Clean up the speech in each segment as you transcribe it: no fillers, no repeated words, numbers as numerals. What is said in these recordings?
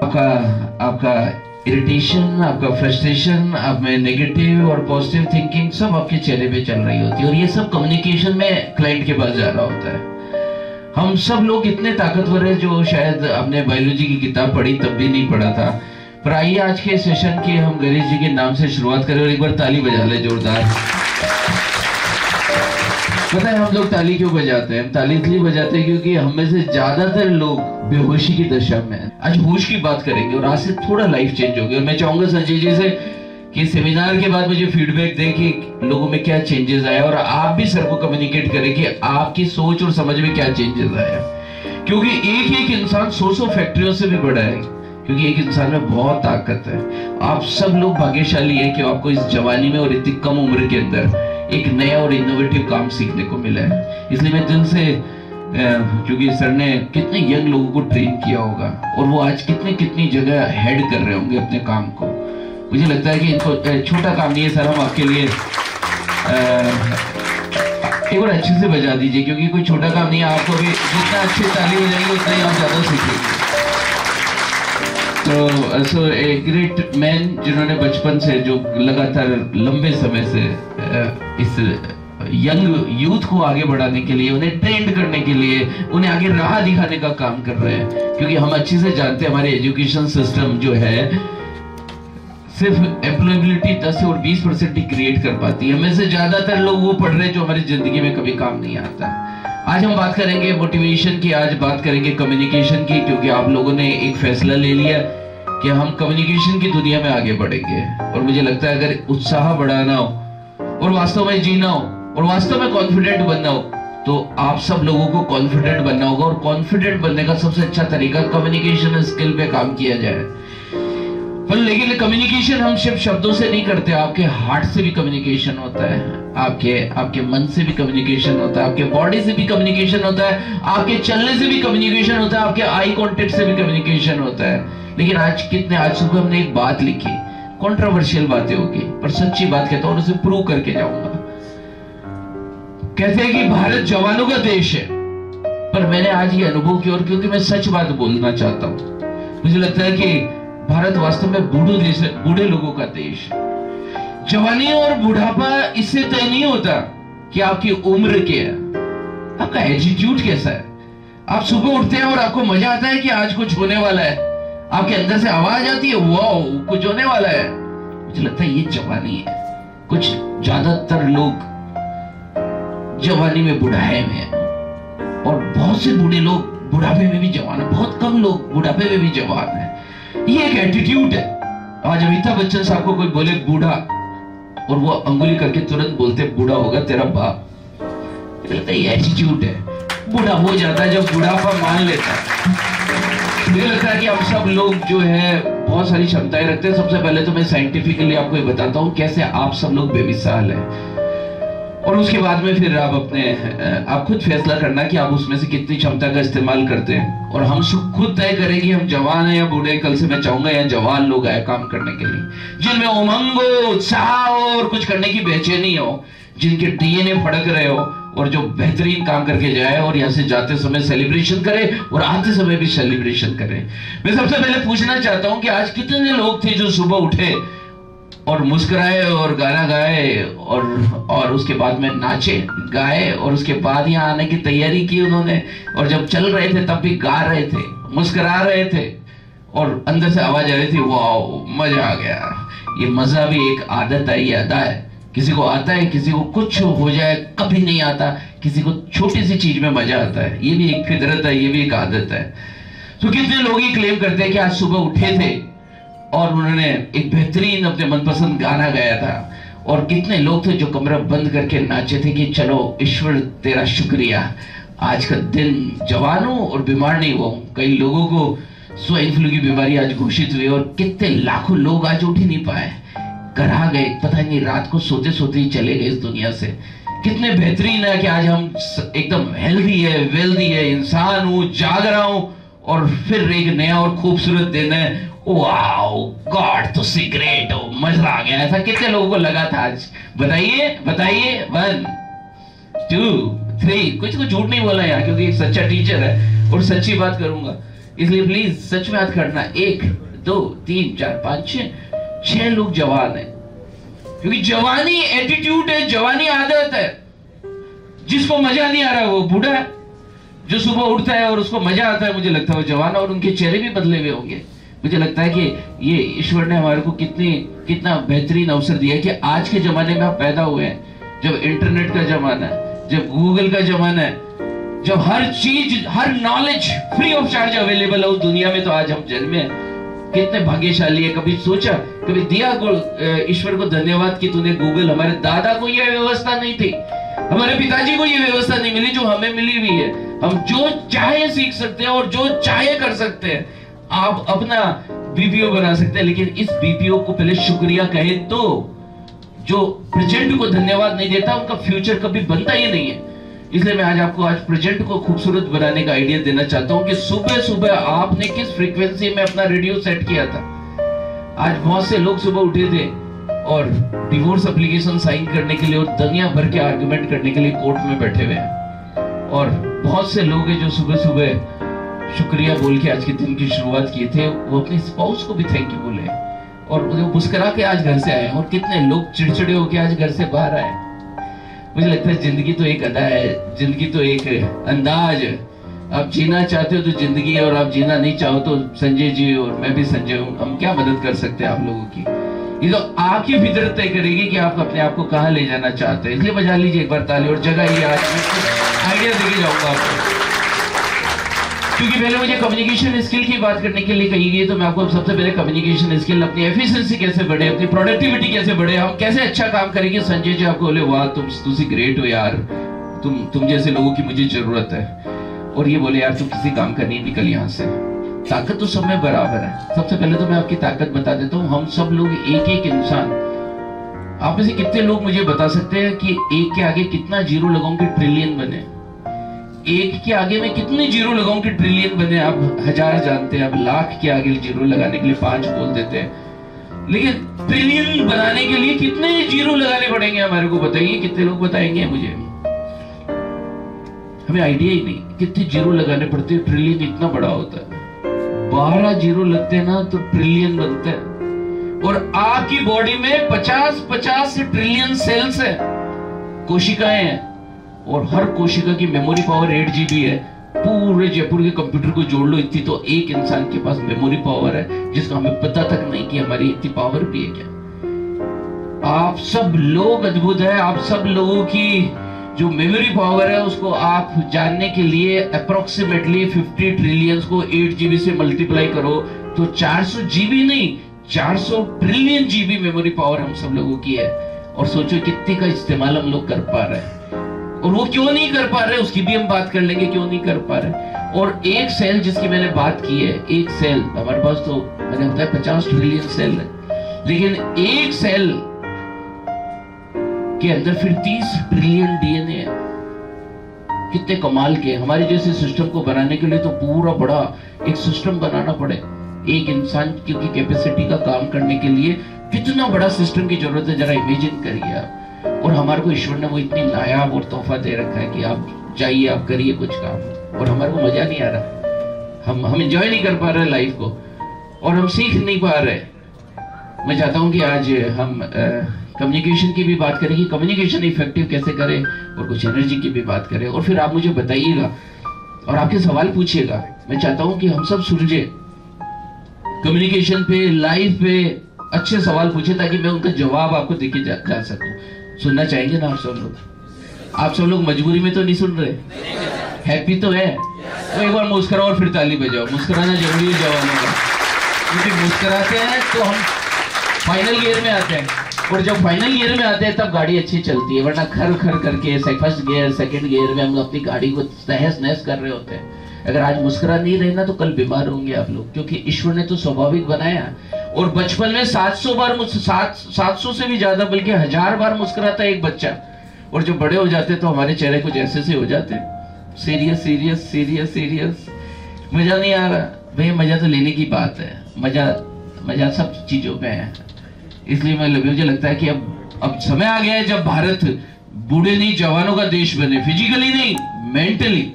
आपका आपका इरिटेशन, आपका फ्रस्ट्रेशन, आप में नेगेटिव और पॉजिटिव थिंकिंग सब आपके चेहरे पे चल रही होती है, और ये सब कम्युनिकेशन में क्लाइंट के पास जा रहा होता है। हम सब लोग इतने ताकतवर हैं जो शायद आपने बायोलॉजी की किताब पढ़ी तब भी नहीं पढ़ा था। पर आइए आज के सेशन की हम गणेश जी के नाम से शुरुआत करें और एक बार ताली बजा ले जोरदार। पता है हम लोग ताली क्यों बजाते हैं? हम ताली इसलिए बजाते हैं क्योंकि हम में से ज्यादातर लोग बेहोशी की दशा में हैं। आज होश की बात करेंगे और आज से थोड़ा लाइफ चेंज होगी। और मैं चाहूंगा संजय जी से कि सेमिनार के बाद मुझे फीडबैक दें कि लोगों में क्या चेंजेस आए, और आप भी सर को कम्युनिकेट करें कि आपकी सोच और समझ में क्या चेंजेस आए। क्योंकि एक इंसान 100 फैक्ट्रियों से भी बड़ा है, क्योंकि एक इंसान में बहुत ताकत है। आप सब लोग भाग्यशाली हैं कि आपको इस जवानी में और इतनी कम उम्र के अंदर एक नया और इनोवेटिव काम सीखने को मिला है। इसलिए मैं दिल से, क्योंकि सर ने कितने यंग लोगों को ट्रेन किया होगा और वो आज कितनी जगह हेड कर रहे होंगे अपने काम को, मुझे लगता है कि इनको छोटा काम नहीं है सर। हम आपके लिए एक बार अच्छे से बजा दीजिए, क्योंकि कोई छोटा काम नहीं है। आपको भी जितना अच्छे ताली बजाएंगे उतना ही आप ज्यादा सीखेंगे। तो ए ग्रेट मैन जिन्होंने बचपन से जो लगातार लंबे समय से इस यंग यूथ को आगे बढ़ाने के लिए, उन्हें ट्रेंड करने के लिए, उन्हें आगे राह दिखाने का काम कर रहे हैं। क्योंकि हम अच्छे से जानते हैं हमारे एजुकेशन सिस्टम जो है सिर्फ एम्प्लॉयबिलिटी 10 और 20% ही क्रिएट कर पाती है। हमें से ज्यादातर लोग वो पढ़ रहे हैं जो हमारी जिंदगी में कभी काम नहीं आता। आज हम बात करेंगे मोटिवेशन की, आज बात करेंगे कम्युनिकेशन की, क्योंकि आप लोगों ने एक फैसला ले लिया कि हम कम्युनिकेशन की दुनिया में आगे बढ़ेंगे। और मुझे लगता है अगर उत्साह बढ़ाना हो और वास्तव में जीना हो और वास्तव में कॉन्फिडेंट बनना हो तो आप सब लोगों को कॉन्फिडेंट बनना होगा। और कॉन्फिडेंट बनने का सबसे अच्छा तरीका कम्युनिकेशन स्किल पे काम किया जाए। पर लेकिन कम्युनिकेशन हम सिर्फ शब्दों से नहीं करते, आपके हार्ट से भी कम्युनिकेशन होता है, आपके मन से भी कम्युनिकेशन होता है, आपके बॉडी से भी कम्युनिकेशन होता है, आपके चलने से भी कम्युनिकेशन होता है, आपके आई कांटेक्ट से भी कम्युनिकेशन होता है। लेकिन आज सुबह हमने एक बात लिखी, कंट्रोवर्शियल बातें होगी पर सच्ची बात कहता हूं और उसे प्रूव करके जाऊंगा। कहते हैं कि भारत जवानों का देश है, पर मैंने आज ये अनुभव किया, और क्योंकि मैं सच बात बोलना चाहता हूं, मुझे लगता है कि भारत वास्तव में बूढ़े लोगों का देश है। जवानी और बुढ़ापा इससे तय नहीं होता कि आपकी उम्र क्या है, आपका एटीट्यूड कैसा है। आप सुबह उठते हैं और आपको मजा आता है कि आज कुछ होने वाला है, आपके अंदर से आवाज आती है वाओ कुछ होने वाला है। मुझे लगता है ये जवानी है। कुछ ज्यादातर लोग जवानी में बुढ़ाए में हैं, और बहुत से बूढ़े लोग बुढ़ापे में भी जवान है, बहुत कम लोग बुढ़ापे में भी जवान है। ये एक एटीट्यूड है। आज अमिताभ बच्चन साहब को कोई बोले बूढ़ा और वो अंगुली करके तुरंत बोलते बूढ़ा होगा तेरा बाप, ये एटीट्यूड है। बूढ़ा हो जाता है जब बुढ़ापा मान लेता है। मुझे लगता है कि हम सब लोग जो है बहुत सारी क्षमताएं रखते हैं। सबसे पहले तो मैं साइंटिफिकली आपको ये बताता हूँ कैसे आप सब लोग बेमिसाल हैं, और उसके बाद में फिर आप खुद फैसला करना कि आप उसमें से कितनी क्षमता का इस्तेमाल करते हैं। और हम खुद तय करें कि हम जवान हैं या बूढ़े। कल से मैं चाहूंगा यहाँ जवान लोग आए काम करने के लिए, जिनमें उमंग हो, उत्साह हो और कुछ करने की बेचैनी हो, जिनके डीएनए फड़क रहे हो, और जो बेहतरीन काम करके जाए और यहाँ से जाते समय सेलिब्रेशन करे और आते समय भी सेलिब्रेशन करे। मैं सबसे पहले पूछना चाहता हूँ कि आज कितने लोग थे जो सुबह उठे और मुस्कुराए और गाना गाए और उसके बाद में नाचे गाए, और उसके बाद यहाँ आने की तैयारी की उन्होंने, और जब चल रहे थे तब भी गा रहे थे, मुस्कुरा रहे थे, और अंदर से आवाज आ रही थी वाओ मजा आ गया। ये मजा भी एक आदत है, ये अदा है। किसी को आता है, किसी को कुछ हो जाए कभी नहीं आता, किसी को छोटी सी चीज में मजा आता है। ये भी एक फितरत है, ये भी एक आदत है। तो कितने लोग ही क्लेम करते हैं कि आज सुबह उठे थे और उन्होंने एक बेहतरीन अपने मनपसंद गाना गाया था, और कितने लोग थे जो कमरा बंद करके नाचे थे कि चलो ईश्वर तेरा शुक्रिया, आज का दिन जवान हूं और बीमार नहीं हुआ। कई लोगों को स्वाइन फ्लू की बीमारी आज घोषित हुई, और कितने लाखों लोग आज उठ ही नहीं पाए, घर आ गए, पता नहीं रात को सोते सोते ही चले गए इस दुनिया से। कितने बेहतरीन है कि आज हम एकदम हेल्दी है, वेल्दी है, इंसान हूं, जाग रहा हूं, और फिर एक नया और खूबसूरत दिन है। वाओ गॉड तो सीक्रेट हो, मजा आ गया। ऐसा कितने लोगों को लगा था आज? बताइए बताइए। 1 2 3। कुछ झूठ नहीं बोला यार, क्योंकि एक सच्चा टीचर है और सच्ची बात करूंगा। इसलिए प्लीज सच में याद करना, 1 2 3 4 5 6 लोग जवान है, क्योंकि जवानी एटीट्यूड है, जवानी आदत है। जिसको मजा नहीं आ रहा वो बूढ़ा है, जो सुबह उठता है और उसको मजा आता है, मुझे लगता है वो जवान, और उनके चेहरे भी बदले हुए होंगे। मुझे लगता है कि ये ईश्वर ने हमारे को कितना बेहतरीन अवसर दिया है कि आज के जमाने में आप पैदा हुए हैं, जब इंटरनेट का जमाना है, जब गूगल का जमाना है, जब हर चीज, हर knowledge free of charge available है उस दुनिया में, तो आज हम जन्मे हैं। कितने भाग्यशाली है। कभी सोचा, कभी दिया ईश्वर को धन्यवाद कि तूने गूगल, हमारे दादा को यह व्यवस्था नहीं थी, हमारे पिताजी को यह व्यवस्था नहीं मिली जो हमें मिली हुई है। हम जो चाहे सीख सकते हैं और जो चाहे कर सकते हैं। आप अपना बीपीओ बना सकते हैं, लेकिन इस बीपीओ को पहले शुक्रिया कहे तो। जो प्रेजेंट को धन्यवाद नहीं देता उनका फ्यूचर कभी बनता ही नहीं है। इसलिए मैं आज प्रेजेंट को खूबसूरत बनाने का आइडिया देना चाहता हूं कि सुबह सुबह आपने किस फ्रीक्वेंसी में अपना रेडियो सेट किया था। आज बहुत से लोग सुबह उठे थे और डिवोर्स एप्लीकेशन साइन करने के लिए और दुनिया भर के आर्गुमेंट करने के लिए कोर्ट में बैठे हुए हैं, और बहुत से लोग हैं जो सुबह सुबह शुक्रिया बोल के आज के दिन की शुरुआत किए थे। वो अपने स्पाउस को भी थैंक यू बोले और उन्हें मुस्कुरा के आज घर से आए, और कितने लोग चिड़चिड़े होके आज घर से बाहर आए। मुझे लगता है जिंदगी तो एक अदा है, जिंदगी तो एक अंदाज है। आप जीना चाहते हो तो जिंदगी है, और आप जीना नहीं चाहो तो संजय जी और मैं भी संजय हूं, हम क्या मदद कर सकते हैं आप लोगों की। ये तो आपकी फितरत तय करेगी कि आप अपने आप को कहां ले जाना चाहते हैं। इसलिए बजा लीजिए एक बार ताली और जगह ये आज आइडिया देके जाऊंगा आपको, क्योंकि पहले मुझे कम्युनिकेशन स्किल की बात करने के लिए कही गई, तो मैं आपको सबसे पहले कम्युनिकेशन स्किल, अपनी एफिशिएंसी कैसे बढ़े, अपनी प्रोडक्टिविटी कैसे बढ़े, हम कैसे अच्छा काम करेंगे। संजय जी आपको बोले वाह तुम ग्रेट हो यार, तुम जैसे लोगों की मुझे जरूरत है। और ये बोले यार तुम किसी काम का नहीं, निकल यहाँ से। ताकत तो सब में बराबर है। सबसे पहले तो मैं आपकी ताकत बता देता हूँ। हम सब लोग एक एक इंसान, आप में से कितने लोग मुझे बता सकते हैं कि एक के आगे कितना जीरो लगाऊं कि ट्रिलियन बने? एक के आगे में कितने जीरो लगाऊं कि ट्रिलियन बने? आप 1000 जानते हैं, आप लाख के आगे जीरो लगाने के लिए 5 बोल देते हैं, लेकिन ट्रिलियन बनाने के लिए कितने जीरो लगाने पड़ेंगे हमारे को? बताइए, कितने लोग बताएंगे मुझे? हमें आइडिया ही नहीं कितने जीरो लगाने पड़ते हैं। ट्रिलियन इतना बड़ा होता है, 12 जीरो लगते हैं ना तो ट्रिलियन बनता है। और आपकी बॉडी में 50 ट्रिलियन सेल्स है, कोशिकाएं हैं, और हर कोशिका की मेमोरी पावर 8 GB है। पूरे जयपुर के कंप्यूटर को जोड़ लो इतनी, तो एक इंसान के पास मेमोरी पावर है जिसका हमें पता तक नहीं कि हमारी इतनी पावर भी है क्या। आप सब लोग अद्भुत है। आप सब लोगों की जो मेमोरी पावर है उसको आप जानने के लिए अप्रोक्सीमेटली 50 ट्रिलियन को 8 GB से मल्टीप्लाई करो तो 400 GB नहीं, 400 ट्रिलियन GB मेमोरी पावर हम सब लोगों की है। और सोचो कितने का इस्तेमाल हम लोग कर पा रहे हैं, और वो क्यों नहीं कर पा रहे उसकी भी हम बात कर लेंगे, क्यों नहीं कर पा रहे। और एक सेल जिसकी मैंने बात की है, एक सेल, हमारे पास तो मैंने बताया 50 ट्रिलियन सेल है, लेकिन एक सेल के अंदर फिर 30 ट्रिलियन DNA है। कितने कमाल के। हमारे जैसे सिस्टम को बनाने के लिए तो पूरा बड़ा एक सिस्टम बनाना पड़े। एक इंसान की कैपेसिटी का काम करने के लिए कितना बड़ा सिस्टम की जरूरत है, जरा इमेजिन करिए आप। और हमारे को ईश्वर ने वो इतनी नायाब और तोहफा दे रखा है कि आप जाइए, आप करिए कुछ काम, और हमारे को मजा नहीं आ रहा, हम एंजॉय नहीं कर पा रहे लाइफ को, और हम सीख नहीं पा रहे। मैं चाहता हूं कि आज हम कम्युनिकेशन की भी बात करें कि कम्युनिकेशन इफेक्टिव कैसे करें, और कुछ एनर्जी की भी बात करें, और फिर आप मुझे बताइएगा और आपके सवाल पूछिएगा। मैं चाहता हूं कि हम सब सुलझे कम्युनिकेशन पे, लाइफ पे अच्छे सवाल पूछे ताकि मैं उनका जवाब आपको देके जा सकूं। सुनना चाहेंगे ना आप सब लोग? आप सब लोग मजबूरी में तो नहीं सुन रहे? हैप्पी तो है? तो एक बार मुस्कुराओ और फिर ताली बजाओ। मुस्कुराना जरूरी है जवानों का, क्योंकि मुस्कुराते हैं तो हम फाइनल गियर में आते हैं, और जब फाइनल गियर में आते हैं तब गाड़ी अच्छी चलती है, वरना खर खर करके फर्स्ट गियर सेकंड गियर में हम अपनी गाड़ी को तहस नहस कर रहे होते हैं। अगर आज मुस्कुरा नहीं रहे ना तो कल बीमार होंगे आप लोग, क्योंकि ईश्वर ने तो स्वाभाविक बनाया। और बचपन में 700 से भी ज्यादा, बल्कि 1000 बार मुस्कुराता है एक बच्चा, और जब बड़े हो जाते तो हमारे चेहरे कुछ ऐसे से हो जाते, सीरियस सीरियस सीरियस सीरियस। मजा नहीं आ रहा भैया, मजा तो लेने की बात है, मजा सब चीजों में है। इसलिए मुझे लगता है कि अब समय आ गया है जब भारत बूढ़े नहीं जवानों का देश बने। फिजिकली नहीं, मेंटली।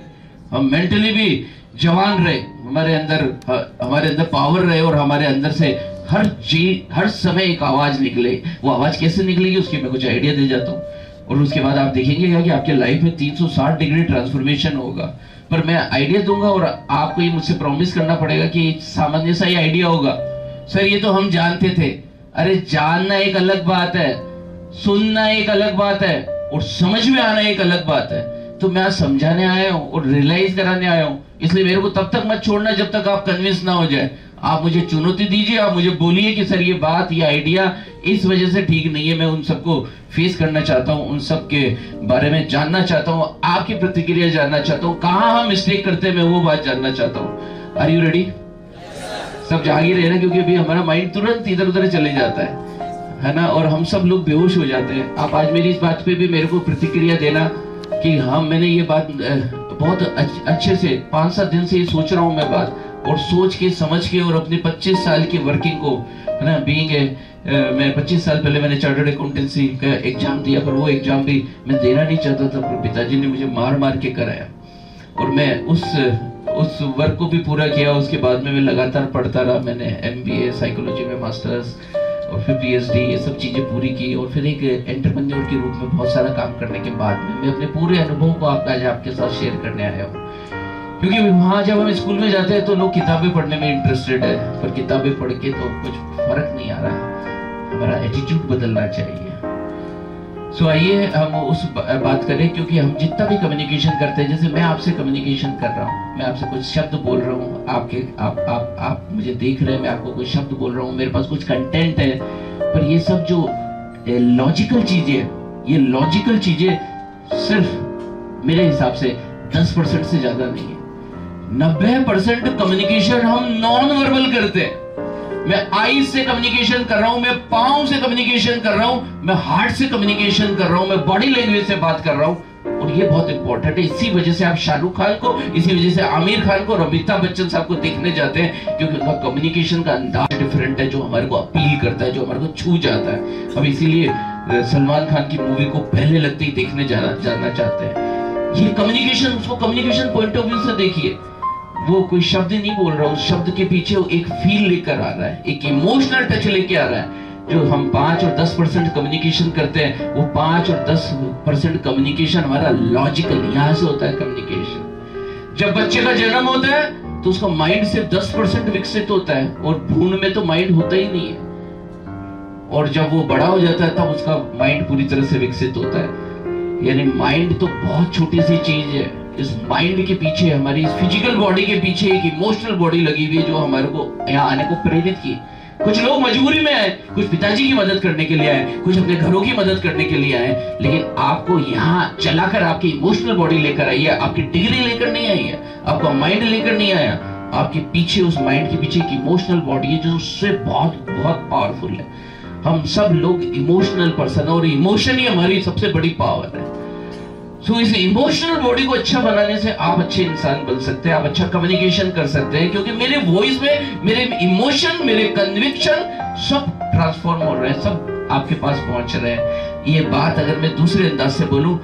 हम मेंटली भी जवान रहे, हमारे अंदर पावर रहे और हमारे अंदर से हर समय एक आवाज निकले। वो आवाज कैसे निकलेगी उसकी मैं कुछ आइडिया दे जाता हूँ, और उसके बाद आप देखेंगे कि आपके लाइफ में 360 डिग्री ट्रांसफॉर्मेशन होगा। पर मैं आइडिया दूंगा और आपको ये मुझसे प्रॉमिस करना पड़ेगा कि सामान्य सा ही आइडिया होगा। सर ये तो हम जानते थे। अरे जानना एक अलग बात है, सुनना एक अलग बात है, और समझ में आना एक अलग बात है। तो मैं आज समझाने आया हूँ और रियलाइज कराने आया हूँ, इसलिए मेरे को तब तक मत छोड़ना जब तक आप कन्विंस ना हो जाए। आप मुझे चुनौती दीजिए, आप मुझे बोलिए कि सर ये बात, ये आइडिया इस वजह से ठीक नहीं है। मैं उन सबको फेस करना चाहता हूँ, उन सब के बारे में जानना चाहता हूँ, आपकी प्रतिक्रिया जानना चाहता हूँ, कहाँ हम मिस्टेक करते हैं मैं वो बात जानना चाहता हूँ। Are you ready? सब जागे रहे ना, क्योंकि अभी हमारा माइंड तुरंत इधर उधर चले जाता है ना, और हम सब लोग बेहोश हो जाते हैं। आप आज मेरी इस बात पे भी मेरे को प्रतिक्रिया देना कि हाँ मैंने ये बात बहुत अच्छे से 5-7 दिन से ये सोच रहा हूँ मैं बात, और सोच के समझ के, और अपने 25 साल की वर्किंग को है ना, बीइंग मैं 25 साल पहले मैंने चार्टर्ड अकाउंटेंसी का एग्जाम दिया, पर वो एग्जाम भी मैं देना नहीं चाहता था, पर पिताजी ने मुझे मार मार के कराया, और मैं उस वर्क को भी पूरा किया। उसके बाद में मैं लगातार पढ़ता रहा। मैंने MBA साइकोलॉजी में मास्टर्स और फिर PhD, ये सब चीजें पूरी की, और फिर एक एंटरप्रेन्योर के रूप में बहुत सारा काम करने के बाद में मैं अपने पूरे अनुभव को आज आपके साथ शेयर करने आया हूँ। क्योंकि वहां जब हम स्कूल में जाते हैं तो लोग किताबें पढ़ने में इंटरेस्टेड है, पर किताबें पढ़ के तो कुछ फर्क नहीं आ रहा, हमारा एटीट्यूड बदलना चाहिए। सो आइए हम उस बात करें, क्योंकि हम जितना भी कम्युनिकेशन करते हैं, जैसे मैं आपसे कम्युनिकेशन कर रहा हूँ, मैं आपसे कुछ शब्द बोल रहा हूँ, आप मुझे देख रहे हैं, मैं आपको कुछ शब्द बोल रहा हूँ, मेरे पास कुछ कंटेंट है, पर ये सब जो लॉजिकल चीजें, ये लॉजिकल चीजें सिर्फ मेरे हिसाब से 10% से ज्यादा नहीं है। 90% कम्युनिकेशन हम नॉन वर्बल करते हैं। मैं आई से कम्युनिकेशन कर रहा हूं, मैं पांव से कम्युनिकेशन कर रहा हूं, मैं हार्ट से कम्युनिकेशन कर रहा हूं, मैं बॉडी लैंग्वेज से बात कर रहा हूं, और ये बहुत इंपॉर्टेंट है। इसी वजह से आप शाहरुख खान को, इसी वजह से आमिर खान को और अमिताभ बच्चन साहब को देखने जाते हैं, क्योंकि उनका कम्युनिकेशन का अंदाज डिफरेंट है, जो हमारे को अपील करता है, जो हमारे को छू जाता है। हम इसीलिए सलमान खान की मूवी को पहले लगते ही देखने जाना चाहते हैं। ये कम्युनिकेशन, उसको कम्युनिकेशन पॉइंट ऑफ व्यू से देखिए। वो कोई शब्द नहीं बोल रहा, उस शब्द के पीछे वो एक फील लेकर आ रहा है, एक इमोशनल टच लेके आ रहा है। जो हम 5 और 10% कम्युनिकेशन करते हैं, वो 5 और 10% कम्युनिकेशन हमारा लॉजिकल, यहां से होता है कम्युनिकेशन। जब बच्चे का जन्म होता है तो उसका माइंड सिर्फ 10% विकसित होता है, और भ्रूण में तो माइंड होता ही नहीं है, और जब वो बड़ा हो जाता है तब उसका माइंड पूरी तरह से विकसित होता है। यानी माइंड तो बहुत छोटी सी चीज है। इस माइंड के पीछे, हमारी इस फिजिकल बॉडी के पीछे एक इमोशनल बॉडी लगी हुई है, जो हमारे को यहाँ आने को प्रेरित की। कुछ लोग मजबूरी में आए, कुछ पिताजी की मदद करने के लिए आए, कुछ अपने घरों की मदद करने के लिए आए, लेकिन आपको यहाँ चलाकर आपकी इमोशनल बॉडी लेकर आई है, आपकी डिग्री लेकर नहीं आई है, आपका माइंड लेकर नहीं आया। आपके पीछे, उस माइंड के पीछे एक इमोशनल बॉडी है, जो उससे बहुत बहुत पावरफुल है। हम सब लोग इमोशनल पर्सन, और इमोशन ही हमारी सबसे बड़ी पावर है। सो इस इमोशनल बॉडी को अच्छा बनाने से आप अच्छे इंसान बन सकते हैं, आप अच्छा कम्युनिकेशन कर सकते हैं, क्योंकि मेरे वॉइस में मेरे इमोशन, मेरे कन्विक्शन सब ट्रांसफॉर्म हो रहे हैं, सब आपके पास पहुंच रहे हैं। ये बात अगर मैं दूसरे अंदाज से बोलूं,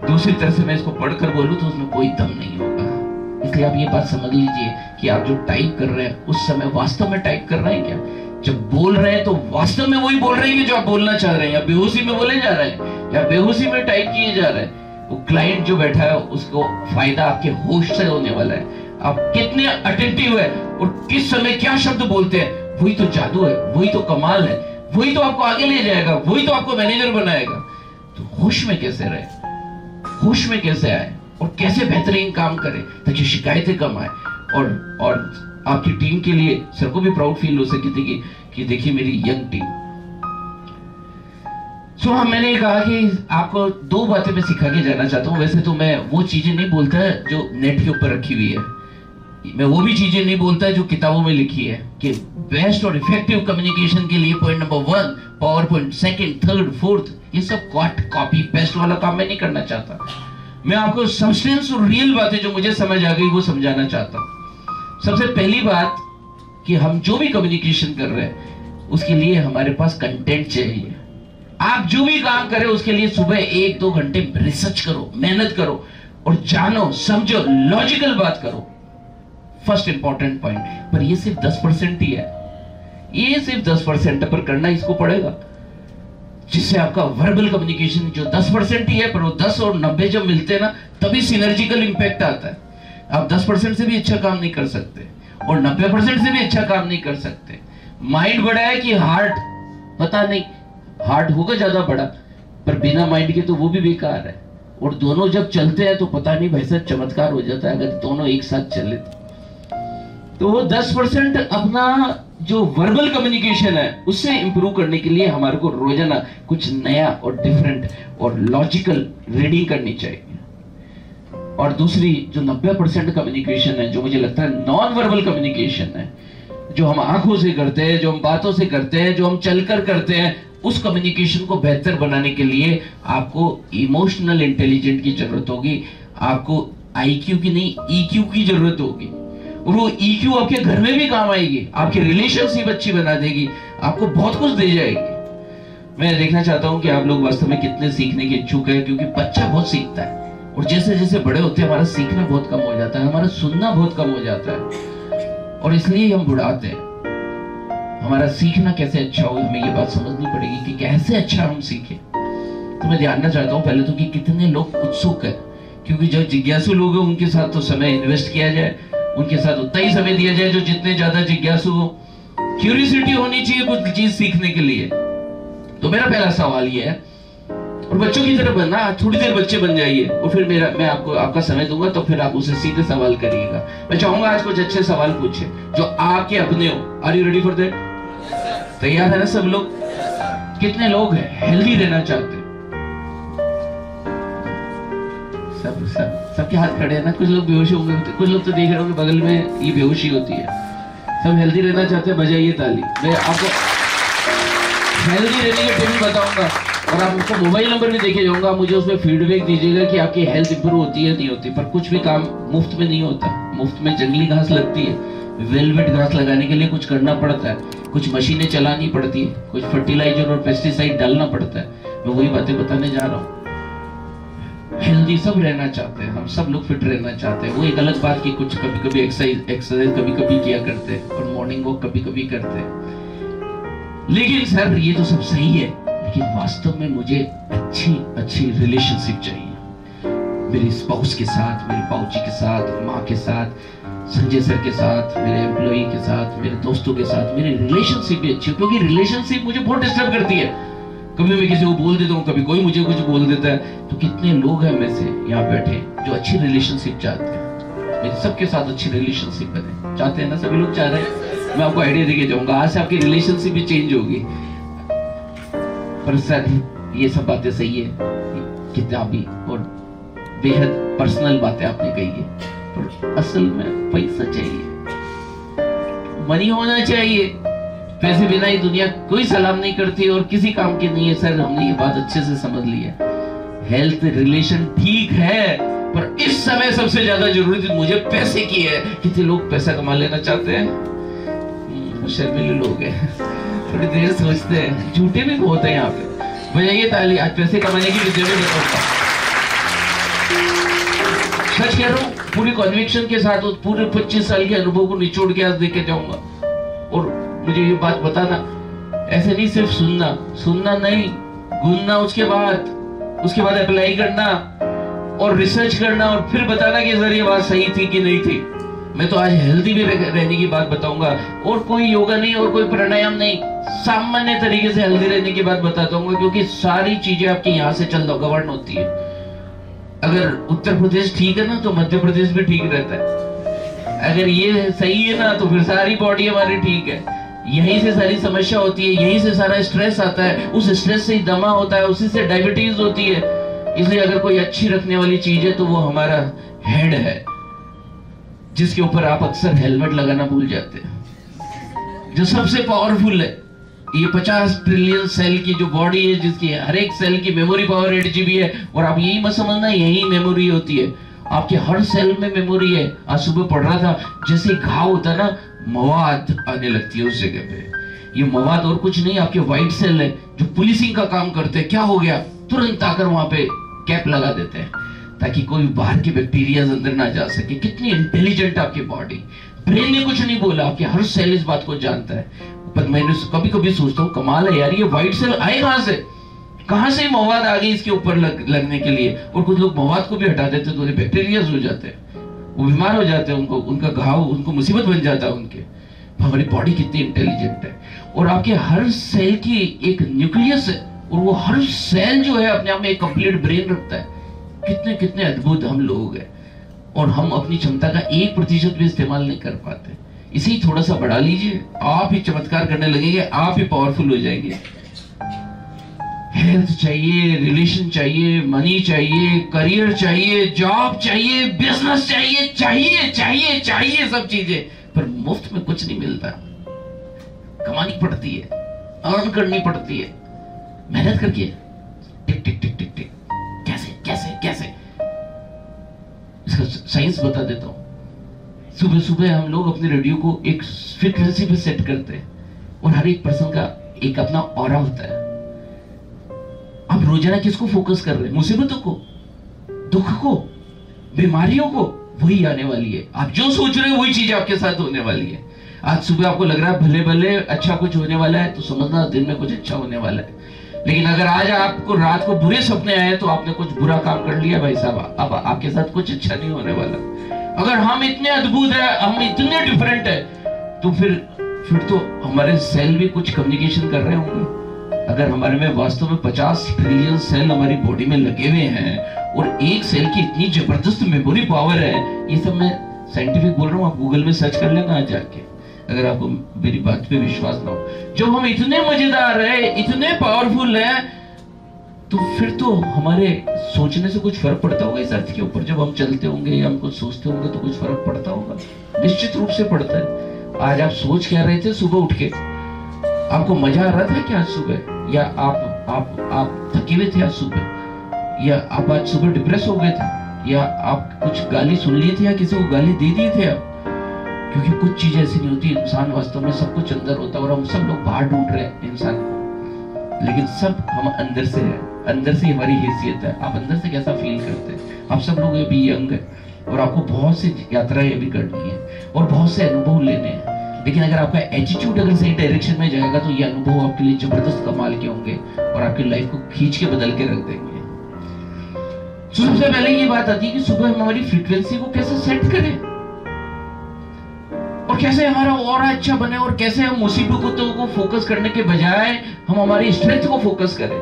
दूसरी तरह से मैं इसको पढ़कर बोलूं, तो उसमें कोई दम नहीं होगा। इसलिए आप ये बात समझ लीजिए कि आप जो टाइप कर रहे हैं उस समय वास्तव में टाइप कर रहे हैं क्या? जब बोल रहे हैं तो वास्तव में वही बोल रहे हैं कि जो आप बोलना चाह रहे हैं, या बेहोशी में बोले जा रहे हैं, या बेहोशी में टाइप किए जा रहे हैं। वो क्लाइंट जो बैठा है उसको फायदा आपके होश से होने वाला है। आप कितने अटेंटिव है और किस समय क्या शब्द बोलते हैं, वही तो जादू है, वही तो कमाल है, वही तो आपको आगे ले जाएगा, वही तो आपको मैनेजर बनाएगा। तो होश में कैसे रहे, होश में कैसे आए, और कैसे बेहतरीन काम करें ताकि शिकायतें कम आए, और आपकी टीम के लिए सर को भी प्राउड फील हो सके कि देखिए मेरी यंग टीम। सो हाँ, मैंने कहा कि आपको 2 बातें मैं सिखा के जाना चाहता हूँ। वैसे तो मैं वो चीजें नहीं बोलता है जो नेट के ऊपर रखी हुई है, मैं वो भी चीजें नहीं बोलता है जो किताबों में लिखी है कि बेस्ट और इफेक्टिव कम्युनिकेशन के लिए point number 1 power point, 2nd, 3rd, 4th, ये सब कॉपी पेस्ट वाला काम मैं नहीं करना चाहता। मैं आपको सब्सटेंस और रियल बातें जो मुझे समझ आ गई वो समझाना चाहता हूँ। सबसे पहली बात कि हम जो भी कम्युनिकेशन कर रहे हैं उसके लिए हमारे पास कंटेंट चाहिए। आप जो भी काम करें उसके लिए सुबह 1-2 घंटे रिसर्च करो, मेहनत करो, और जानो, समझो, लॉजिकल बात करो। First important point. पर ये सिर्फ 10% ही है, ये सिर्फ 10% है, पर करना इसको पड़ेगा, जिससे आपका वर्बल कम्युनिकेशन जो 10% ही है, पर वो 10 और 90 जब मिलते हैं ना, तभी सिनर्जिकल इंपैक्ट आता है। आप 10% से भी अच्छा काम नहीं कर सकते और 90% से भी अच्छा काम नहीं कर सकते। माइंड बड़ा है कि हार्ट, पता नहीं, हार्ट होगा ज्यादा बड़ा, पर बिना माइंड के तो वो भी बेकार है। और दोनों जब चलते हैं तो पता नहीं भाई साहब चमत्कार हो जाता है, अगर दोनों एक साथ चले तो वो 10% अपना जो वर्बल कम्युनिकेशन है उससे इंप्रूव करने के लिए हमारे को रोजाना कुछ नया और डिफरेंट और लॉजिकल रीडिंग करनी चाहिए। और दूसरी जो 90% कम्युनिकेशन है, जो मुझे लगता है नॉन वर्बल कम्युनिकेशन है, जो हम आंखों से करते हैं, जो हम बातों से करते हैं, जो हम चलकर करते हैं, उस कम्युनिकेशन को बेहतर बनाने के लिए आपको इमोशनल इंटेलिजेंट की जरूरत होगी, आपको आईक्यू की नहीं ईक्यू की जरूरत होगी। और वो ईक्यू आपके घर में भी काम आएगी, आपकी रिलेशनशिप अच्छी बना देगी, आपको बहुत कुछ दे जाएगी। मैं देखना चाहता हूं कि आप लोग वास्तव में कितने सीखने के इच्छुक हैं, क्योंकि बच्चा बहुत सीखता है और जैसे जैसे बड़े होते हैं हमारा सीखना बहुत कम हो जाता है, हमारा सुनना बहुत कम हो जाता है, और इसलिए हम बुढ़ाते हैं। हमारा सीखना कैसे अच्छा हो, हमें ये बात समझनी पड़ेगी कि कैसे अच्छा हम सीखें। तो मैं जानना चाहता हूं पहले तो कि कितने लोग उत्सुक है, क्योंकि जो जिज्ञासु लोग हैं उनके साथ तो समय इन्वेस्ट किया जाए, उनके साथ उतना ही समय दिया जाए जो जितने ज्यादा जिज्ञासु हो। क्यूरियोसिटी होनी चाहिए कुछ चीज सीखने के लिए। तो मेरा पहला सवाल ये है, और बच्चों की तरफ बनना, थोड़ी देर बच्चे बन जाइए और फिर मैं आपका समय दूंगा, तो फिर आप उसे सीधे सवाल करिएगा। मैं चाहूंगा आज कुछ अच्छे सवाल पूछे जो आपके अपने हो। Are you ready for that? तैयार है ना सब लोग? कितने लोग हैं हेल्दी रहना चाहते हैं? सबके हाथ खड़े हैं ना। कुछ लोग बेहोश होंगे, कुछ लोग तो देख रहे होंगे बगल में ये बेहोशी होती है। सब हेल्दी रहना चाहते हैं, बजाइए ताली। मैं आपको हेल्दी रहने के टिप्स बताऊंगा और आपको मोबाइल नंबर भी देके जाऊंगा, मुझे उसमें फीडबैक दीजिएगा कि आपकी हेल्थ इंप्रूव होती है नहीं होती। पर कुछ भी काम मुफ्त में नहीं होता। मुफ्त में जंगली घास लगती है, वेलवेट घास लगाने के लिए कुछ करना पड़ता है, कुछ मशीनें चलानी पड़ती है, कुछ फर्टिलाइजर और पेस्टिसाइड डालना पड़ता है। मैं वही बातें बताने जा रहा हूँ। हेल्दी सब रहना चाहते हैं, हम सब लोग फिट रहना चाहते हैं। वो एक अलग बात कि कुछ कभी कभी एक्सरसाइज कभी कभी किया करते हैं और मॉर्निंग वॉक कभी कभी करते हैं। लेकिन सर ये तो सब सही है, लेकिन वास्तव में मुझे अच्छी रिलेशनशिप चाहिए। मेरी स्पाउस के साथ, मेरे बाबूजी के साथ, माँ के साथ, संजय सर के साथ, मेरे एम्प्लॉई के साथ, मेरे दोस्तों के साथ मेरी रिलेशनशिप भी अच्छी हो, क्योंकि रिलेशनशिप मुझे बहुत डिस्टर्ब करती है। कभी मैं किसी को बोल देता हूँ, कभी कोई मुझे कुछ बोल देता है। तो कितने लोग हैं में से यहाँ बैठे जो अच्छी रिलेशनशिप चाहते हैं? मेरे सबके साथ अच्छी रिलेशनशिप बने, चाहते हैं ना? सभी लोग चाह रहे हैं। मैं आपको आइडिया देके जाऊंगा, आज से आपकी रिलेशनशिप भी चेंज होगी। पर सर ये सब बातें सही है, किताबी और बेहद पर्सनल बातें आपने कही है, पर असल में पैसा चाहिए, मनी होना चाहिए। पैसे बिना ही दुनिया कोई सलाम नहीं करती और किसी काम की नहीं है। सर हमने ये बात अच्छे से समझ ली है। हेल्थ रिलेशन ठीक है, पर इस समय सबसे ज्यादा जरूरत मुझे पैसे की है। कितने लोग पैसा कमा लेना चाहते हैं? शर्मीले लोग हैं, थोड़ी देर सोचते हैं। झूठे भी बहुत है यहाँ पे। बजाइए ताली, आज पैसे कमाने की विद्या में बताऊंगा। सच कह रहा हूँ, पूरी कन्विक्शन के साथ पूरे 25 साल के अनुभव को निचोड़ के आज देके जाऊंगा। और मुझे ये बात बताना, ऐसे नहीं सिर्फ सुनना नहीं, गुनना, उसके बाद अप्लाई करना और रिसर्च करना और फिर बताना कि सर ये बात सही थी कि नहीं थी। मैं तो आज हेल्दी भी रहने की बात बताऊंगा, और कोई योगा नहीं और कोई प्राणायाम नहीं, सामान्य तरीके से हेल्दी रहने की बात बताता हूँ, क्योंकि सारी चीजें आपकी यहाँ से गवर्न होती है। अगर उत्तर प्रदेश ठीक है ना, तो मध्य प्रदेश भी ठीक रहता है। अगर ये सही है ना, तो फिर सारी बॉडी हमारी ठीक है। यहीं से सारी समस्या होती है, यहीं से सारा स्ट्रेस आता है, उस स्ट्रेस से ही दमा होता है, उसी से डायबिटीज होती है। इसलिए अगर कोई अच्छी रखने वाली चीज है तो वो हमारा हेड है, जिसके ऊपर आप अक्सर हेलमेट लगाना भूल जाते हैं, जो सबसे पावरफुल है। ये 50 ट्रिलियन सेल की जो बॉडी है, जिसकी हर एक सेल की मेमोरी पावर 8 GB है। और आप यही मत समझना यही मेमोरी होती है, आपके हर सेल में मेमोरी है। आज सुबह पढ़ रहा था, जैसे घाव होता है ना, मवाद आने लगती है उस जगह पे। ये मवाद और कुछ नहीं, आपके व्हाइट सेल है जो पुलिसिंग का काम करते हैं। क्या हो गया, तुरंत आकर वहां पे कैप लगा देते हैं ताकि कोई बाहर के बैक्टीरिया अंदर ना जा सके। कितनी इंटेलिजेंट आपकी बॉडी। ब्रेन ने कुछ नहीं बोला, आपके हर सेल इस बात को जानता है। पर मैंने कभी कभी सोचता हूँ कमाल है यार, ये व्हाइट सेल आए कहां से मवाद आ गई इसके ऊपर लगने के लिए। और कुछ लोग मवाद को भी हटा देते तो बैक्टीरिया हो जाते हैं, वो बीमार हो जाते हैं, उनका घाव उनको मुसीबत बन जाता है उनके। हमारी बॉडी कितनी इंटेलिजेंट है, और आपके हर सेल की एक न्यूक्लियस है, और वो हर सेल जो है अपने आप में एक कंप्लीट ब्रेन रखता है। कितने कितने अद्भुत हम लोग हैं, और हम अपनी क्षमता का 1% भी इस्तेमाल नहीं कर पाते। इसे ही थोड़ा सा बढ़ा लीजिए, आप ही चमत्कार करने लगेंगे, आप ही पावरफुल हो जाएंगे। हेल्थ चाहिए, रिलेशन चाहिए, मनी चाहिए, करियर चाहिए, जॉब चाहिए, बिजनेस चाहिए, चाहिए चाहिए चाहिए सब चीजें, पर मुफ्त में कुछ नहीं मिलता। कमानी पड़ती है, अर्न करनी पड़ती है, मेहनत करके। टिक टिक टिक टिक टिक, कैसे कैसे कैसे, इसका साइंस बता देता हूं। सुबह सुबह हम लोग अपने रेडियो को एक फ्रीक्वेंसी पे सेट करते हैं, और हर एक पर्सन का एक अपना ऑरा होता है। आप रोजाना किसको फोकस कर रहे हैं? मुसीबतों को, दुख को, बीमारियों को, वही आने वाली है। आप जो सोच रहे हो वही चीज आपके साथ होने वाली है। आज सुबह आपको लग रहा है भले भले अच्छा कुछ होने वाला है, तो समझना दिन में कुछ अच्छा होने वाला है। लेकिन अगर आज आपको रात को बुरे सपने आए तो आपने कुछ बुरा काम कर लिया भाई साहब, अब आपके साथ कुछ अच्छा नहीं होने वाला। अगर हम इतने अद्भुत है, हम इतने डिफरेंट है, तो फिर तो हमारे सेल भी कुछ कम्युनिकेशन कर रहे होंगे। अगर हमारे में वास्तव में 50 ट्रिलियन सेल हमारी बॉडी में लगे हुए हैं, और एक सेल की इतनी जबरदस्त मेमोरी पावर है, ये सब मैं साइंटिफिक बोल रहा हूँ, आप गूगल में सर्च कर लेना आज जाके, अगर आपको मेरी बात पे विश्वास ना हो। जब हम इतने मजेदार है, इतने पावरफुल है, तो फिर तो हमारे सोचने से कुछ फर्क पड़ता होगा इस अर्थ के ऊपर। जब हम चलते होंगे या हम कुछ सोचते होंगे तो कुछ फर्क पड़ता होगा, निश्चित रूप से पड़ता है। आज आप सोच क्या रहे थे सुबह उठ के? आपको मजा आ रहा था क्या आज सुबह? या आप थके हुए थे आज सुबह? या आप आज सुबह डिप्रेस हो गए थे? या आप कुछ गाली सुन लिए थे, या किसी को गाली दे दिए थे आप? क्योंकि कुछ चीज ऐसी नहीं होती, इंसान वास्तव में सब कुछ अंदर होता है, और हम सब लोग बाहर ढूंढ रहे हैं इंसान को, लेकिन सब हम अंदर से है, अंदर से हमारी हैसियत है। आप अंदर से कैसा फील करते हैं? आप सब लोग अभी यंग है, और आपको बहुत सी यात्राएं अभी करनी है, और बहुत से अनुभव लेने हैं। लेकिन अगर आपका एटीट्यूड अगर सही डायरेक्शन में जाएगा, तो ये अनुभव आपके लिए जबरदस्त कमाल के होंगे, और आपकी लाइफ को खींच के बदल के रख देंगे। सबसे पहले ये बात आती है कि सुबह हम हमारी फ्रीक्वेंसी को कैसे सेट करें, और कैसे हमारा और अच्छा बने, और कैसे हम मुसीबतों को फोकस करने के बजाय हम हमारी स्ट्रेंथ को फोकस करें।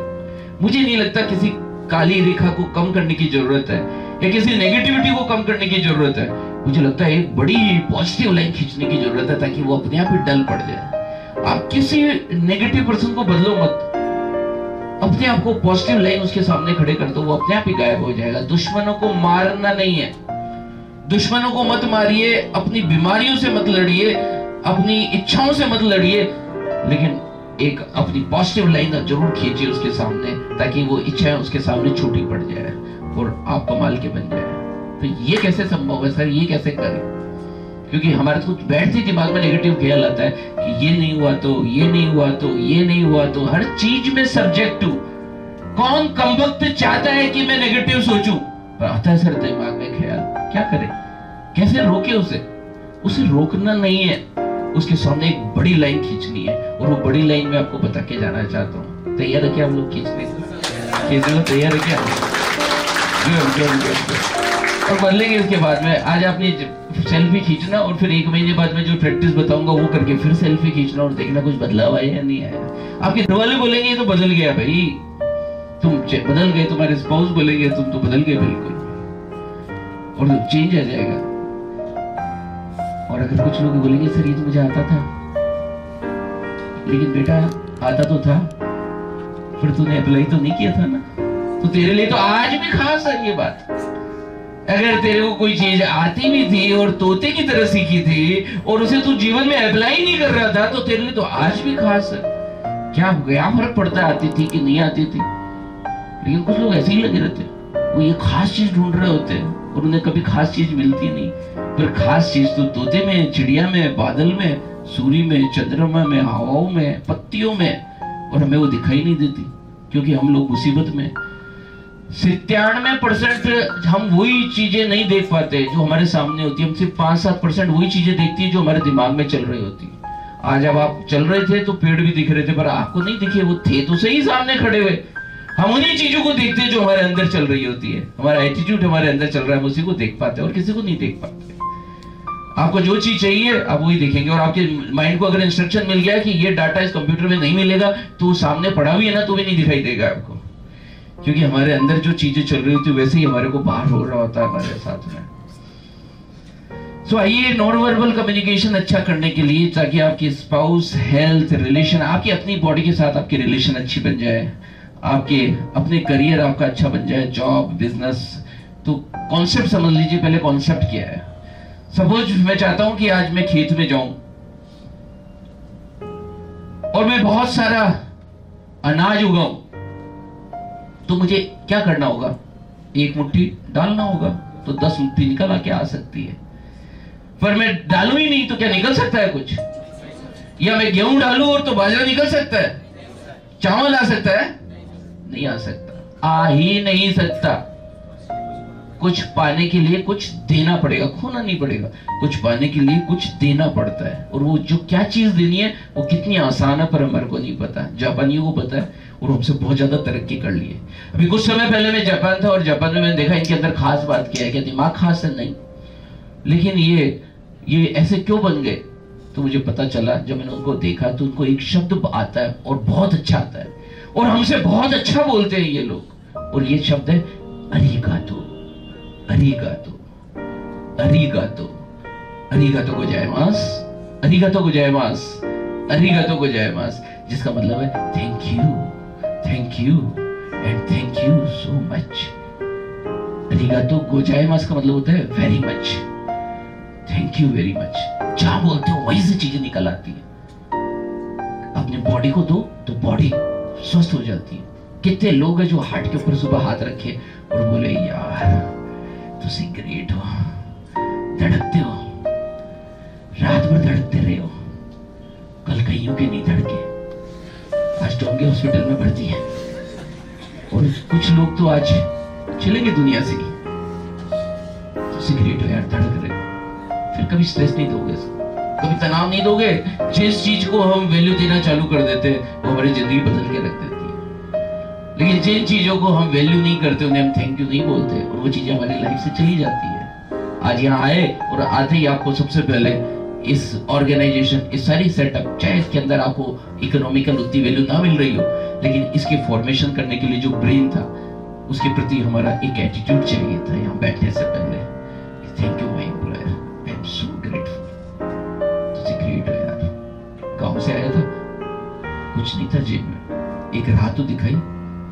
मुझे नहीं लगता किसी काली रेखा को कम करने की जरूरत है, या किसी नेगेटिविटी को कम करने की जरूरत है। मुझे लगता है एक बड़ी पॉजिटिव लाइन खींचने की जरूरत है, ताकि वो अपने आप ही डल पड़ जाए। आप किसी नेगेटिव पर्सन को बदलो मत, अपने आप को पॉजिटिव लाइन उसके सामने खड़े कर दो, वो अपने आप ही गायब हो जाएगा। दुश्मनों को मारना नहीं है, दुश्मनों को मत मारिए, अपनी बीमारियों से मत लड़िए, अपनी इच्छाओं से मत लड़िए, लेकिन एक अपनी पॉजिटिव लाइन जरूर खींचिए उसके सामने, ताकि वो इच्छाएं उसके सामने छोटी पड़ जाए और आप कमाल के बन जाए। तो ये कैसे संभव है सर, ये कैसे करें? क्योंकि हमारे कुछ बैठती दिमाग में नेगेटिव ख्याल आता है कि ये नहीं हुआ तो, ये नहीं हुआ तो, ये नहीं हुआ तो, हर चीज में सब्जेक्टिव। कौन कमबख्त चाहता है कि मैं नेगेटिव सोचूं? पर आता है सर दिमाग में ख्याल, क्या करें? कैसे रोके उसे? उसे रोकना नहीं है, उसके सामने एक बड़ी लाइन खींचनी है, और वो बड़ी लाइन में आपको बता के जाना चाहता हूँ। तैयार है क्या हम लोग खींचने के? तैयार है क्या? और बदलेंगे इसके बाद में। आज आपने सेल्फी खींचना, और फिर 1 महीने बाद में जो प्रैक्टिस बताऊंगा वो करके फिर सेल्फी खींचना, और देखना कुछ बदलाव आया या नहीं आया। आपके घर वाले बोलेंगे ये तो बदल गया भाई, तुम बदल गए, तुम्हारे स्पाउस बोलेंगे तुम तो बदल गए बिल्कुल, और चेंज आ जाएगा। और अगर कुछ लोग बोलेंगे सर ये तो मुझे आता था, लेकिन बेटा आता तो था, फिर तूने अप्लाई तो नहीं किया था ना, तो तेरे लिए तो आज भी खास है ये बात। अगर तेरे को कोई चीज आती भी थी और तोते की तरह सीखी थी, और उसे तू जीवन में अप्लाई नहीं कर रहा था, तो तेरे लिए तो आज भी खास है। क्या हो गया, फर्क पड़ता है आती थी कि नहीं आती थी? लेकिन कुछ लोग ऐसे ही लगे रहते, वो ये खास चीज ढूंढ रहे होते हैं, और उन्हें कभी खास चीज मिलती नहीं। पर खास चीज तो तोते में, चिड़िया में, बादल में, सूर्य में, चंद्रमा में, हवाओं में, पत्तियों में, और हमें वो दिखाई नहीं देती, क्योंकि हम लोग मुसीबत में। 97% हम वही चीजें नहीं देख पाते जो हमारे सामने होती है। हम सिर्फ 5-7% वही चीजें देखती है जो हमारे दिमाग में चल रही होती है। आज अब आप चल रहे थे तो पेड़ भी दिख रहे थे, पर आपको नहीं दिखे, वो थे तो सही सामने खड़े हुए। हम उन्हीं चीजों को देखते हैं जो हमारे अंदर चल रही होती है। हमारा एटीट्यूड हमारे अंदर चल रहा है, हम उसी को देख पाते हैं और किसी को नहीं देख पाते। आपको जो चीज चाहिए आप वही देखेंगे, और आपके माइंड को अगर इंस्ट्रक्शन मिल गया कि ये डाटा इस कंप्यूटर में नहीं मिलेगा, तो सामने पड़ा भी है ना तो भी नहीं दिखाई देगा आपको, क्योंकि हमारे अंदर जो चीजें चल रही होती है वैसे ही हमारे को बाहर हो रहा होता है हमारे साथ में। तो आइए नॉन वर्बल कम्युनिकेशन अच्छा करने के लिए, ताकि आपकी स्पाउस, हेल्थ, रिलेशन, आपकी अपनी बॉडी के साथ आपकी रिलेशन अच्छी बन जाए, आपके अपने करियर आपका अच्छा बन जाए, जॉब, बिजनेस। तो कॉन्सेप्ट समझ लीजिए, पहले कॉन्सेप्ट क्या है। सपोज मैं चाहता हूं कि आज मैं खेत में जाऊं और मैं बहुत सारा अनाज उगाऊं, तो मुझे क्या करना होगा? एक मुट्ठी डालना होगा, तो 10 मुट्ठी निकल आके आ सकती है। पर मैं डालूं ही नहीं तो क्या निकल सकता है कुछ? या मैं गेहूं डालूं और तो बाजरा निकल सकता है? चावल आ सकता है? नहीं आ सकता, आ ही नहीं सकता। कुछ पाने के लिए कुछ देना पड़ेगा, खोना नहीं पड़ेगा। कुछ पाने के लिए कुछ देना पड़ता है, और वो जो क्या चीज देनी है वो कितनी आसान है पर हमारे को नहीं पता। जापानियों को पता है और हमसे बहुत ज्यादा तरक्की कर ली है। अभी कुछ समय पहले मैं जापान था और जापान में मैंने देखा इनके अंदर खास बात क्या है, क्या दिमाग खास है? नहीं, लेकिन ये ऐसे क्यों बन गए? तो मुझे पता चला जब मैंने उनको देखा, तो उनको एक शब्द आता है और बहुत अच्छा आता है, और हमसे बहुत अच्छा बोलते हैं ये लोग। और ये शब्द है अरिगातो। अरिगातो, अरिगातो, अरिगातो गोजाइमास, अरिगातो गोजाइमास, अरिगातो गोजाइमास, जिसका मतलब है thank you, thank you and thank you so much. अरिगातो गोजाइमास का मतलब होता है very much, thank you very much. जहां बोलते हो वहीं से चीजें निकल आती है। अपने बॉडी को दो तो बॉडी स्वस्थ हो जाती है। कितने लोग हैं जो हार्ट के ऊपर सुबह हाथ रखे और बोले यार तुसी ग्रेट हो, धड़कते हो, रात भर धड़कते रहे हो, कल कईयों के नहीं धड़के, आज टोंगे हॉस्पिटल में भर्ती है, और कुछ लोग तो आज चलेंगे दुनिया से। तुसी ग्रेट हो यार, धड़क रहे हो। फिर कभी स्ट्रेस नहीं दोगे, कभी तनाव नहीं दोगे। जिस चीज को हम वैल्यू देना चालू कर देते हैं वो हमारी जिंदगी बदल के रख देती है। लेकिन जिन चीजों को हम वैल्यू नहीं करते, उन्हें हम थैंक यू नहीं बोलते, और वो चीजें हमारी लाइफ से चली जाती है। आज यहाँ आए और आते ही आपको सबसे पहले इस ऑर्गेनाइजेशन, इस सारी सेटअप, चाहे इसके अंदर आपको इकोनॉमिकल उतनी वैल्यू ना मिल रही हो, लेकिन इसके फॉर्मेशन करने के लिए जो ब्रेन था, उसके प्रति हमारा एक एटीट्यूड चाहिए था यहाँ बैठने से पहले। Thank you my employer, I am so grateful, तुझे ग्रेट हो यार। गाँव से आया था, कुछ नहीं था जेब में, एक राह तो दिखाई,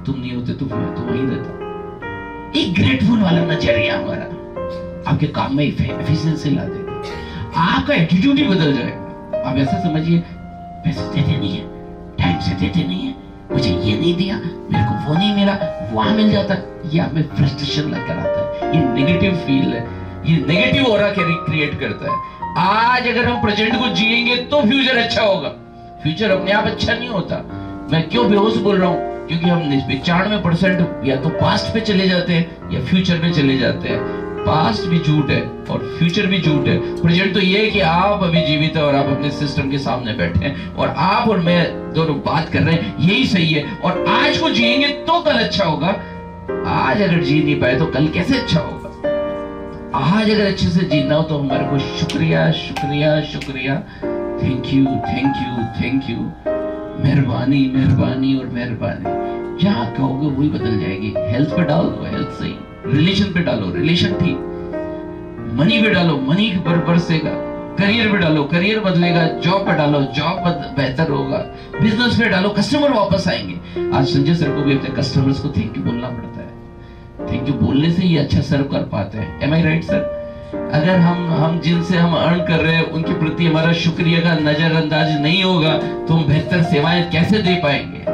तुम नहीं होते तो मैं तो वहीं रहता। एक ग्रेटफुल वाला नजरिया हमारा आपके काम में एफिशिएंसी ला देगा, आपका एटीट्यूड ही बदल जाएगा। आप ऐसा समझिए, पैसे देते नहीं है, टाइम से देते नहीं है, मुझे ये नहीं दिया, मेरे को वो नहीं मिला, वहां मिल जाता, ये आप में फ्रस्ट्रेशन लेकर आता है। ये नेगेटिव फील है, ये नेगेटिव ऑरा क्रिएट करता है। आज अगर हम प्रेजेंट को जिएंगे तो फ्यूचर अच्छा होगा। फ्यूचर अपने आप अच्छा नहीं होता। मैं क्यों बेहोश बोल रहा हूं? क्योंकि हम 95% या तो पास्ट पे चले जाते हैं या फ्यूचर पे चले जाते हैं। पास्ट भी झूठ है और फ्यूचर भी झूठ है। प्रेजेंट तो ये है कि आप अभी जीवित है और आप अपने सिस्टम के सामने बैठे हैं, और आप और मैं दोनों बात कर रहे हैं, यही सही है। और आज को जिएंगे तो कल अच्छा होगा। आज अगर जी नहीं पाए तो कल कैसे अच्छा होगा? आज अगर अच्छे से जीना हो तो हमारे को शुक्रिया, शुक्रिया, शुक्रिया, thank you, thank you, thank you, मेहरबानी, मेहरबानी और मेहरबानी। जहां कहोगे वही बदल जाएगी। हेल्थ पे डाल दो, हेल्थ सही। रिलेशन पे डालो, रिलेशन ठीक। मनी पे डालो, मनी बरसेगा। करियर पे डालो, करियर बदलेगा। जॉब पे डालो, जॉब बेहतर होगा। बिजनेस पे डालो, कस्टमर वापस आएंगे। आज संजय सर को भी अपने कस्टमर्स को थैंक यू बोलना पड़ता है। थैंक यू बोलने से ही अच्छा सर्व कर पाते हैं। एम आई राइट सर? अगर हम जिनसे हम अर्न कर रहे हैं उनके प्रति हमारा शुक्रिया का नजरअंदाज नहीं होगा तो हम बेहतर सेवाएं कैसे दे पाएंगे?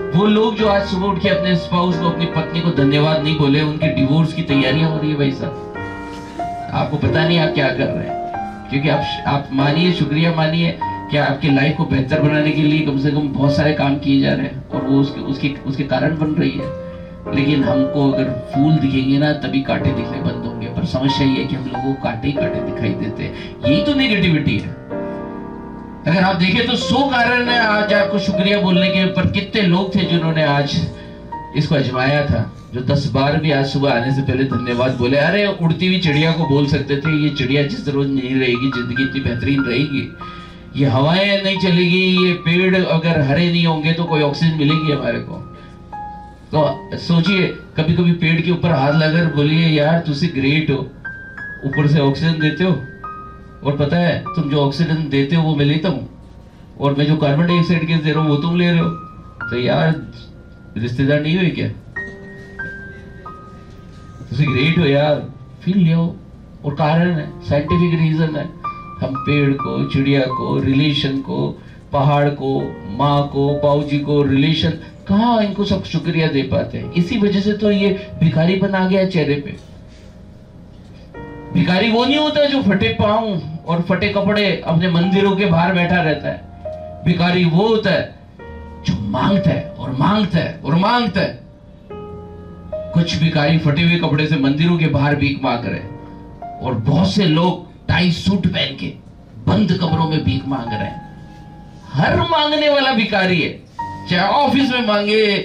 वो लोग जो आज सुबह उठ के अपने स्पाउस को, अपनी पत्नी को धन्यवाद नहीं बोले, उनके डिवोर्स की तैयारियां हो रही है भाई साहब। आपको पता नहीं आप क्या कर रहे हैं, क्योंकि आप मानिए, शुक्रिया मानिए, क्या आपकी लाइफ को बेहतर बनाने के लिए कम से कम बहुत सारे काम किए जा रहे हैं और वो उसके कारण बन रही है। लेकिन हमको अगर फूल दिखेंगे ना तभी कांटे दिखने बंद होंगे। पर समस्या ये है कि हम लोगों को कांटे ही कांटे दिखाई देते हैं। यही तो नेगेटिविटी है। अगर आप देखें तो 100 कारण है आज आपको शुक्रिया बोलने के, पर कितने लोग थे जिन्होंने आज इसको आजमाया था, जो 10 बार भी आज सुबह आने से पहले धन्यवाद बोले। अरे उड़ती हुई चिड़िया को बोल सकते थे ये चिड़िया जिस रोज नहीं रहेगी जिंदगी इतनी बेहतरीन रहेगी, ये हवाएं नहीं चलेगी, ये पेड़ अगर हरे नहीं होंगे तो कोई ऑक्सीजन मिलेगी हमारे को। तो सोचिए कभी कभी पेड़ के ऊपर हाथ लगाकर बोलिए यार तुझसे ग्रेट हो, ऊपर से ऑक्सीजन देते हो, और पता है तुम जो ऑक्सीजन देते हो वो मैं लेता हूँ, और मैं जो कार्बन डाइऑक्साइड गैस दे रहा हूँ वो तुम ले रहे हो, तो यार रिश्तेदार नहीं हुए क्या? तुम ग्रेट हो यार, फील लियो। और कारण है, साइंटिफिक रीजन है। हम पेड़ को, चिड़िया को, रिलेशन को, पहाड़ को, माँ को, बाबूजी को, रिलेशन, कहाँ इनको सब शुक्रिया दे पाते हैं? इसी वजह से तो ये भिखारीपन आ गया चेहरे पे। भिखारी वो नहीं होता जो फटे पांव और फटे कपड़े अपने मंदिरों के बाहर बैठा रहता है। भिखारी वो होता है जो मांगता है और मांगता है और मांगता है। कुछ भिखारी फटे हुए कपड़े से मंदिरों के बाहर भीख मांग रहे हैं, और बहुत से लोग टाई सूट पहन के बंद कमरों में भीख मांग रहे हैं। हर मांगने वाला भिखारी है, चाहे ऑफिस में मांगे,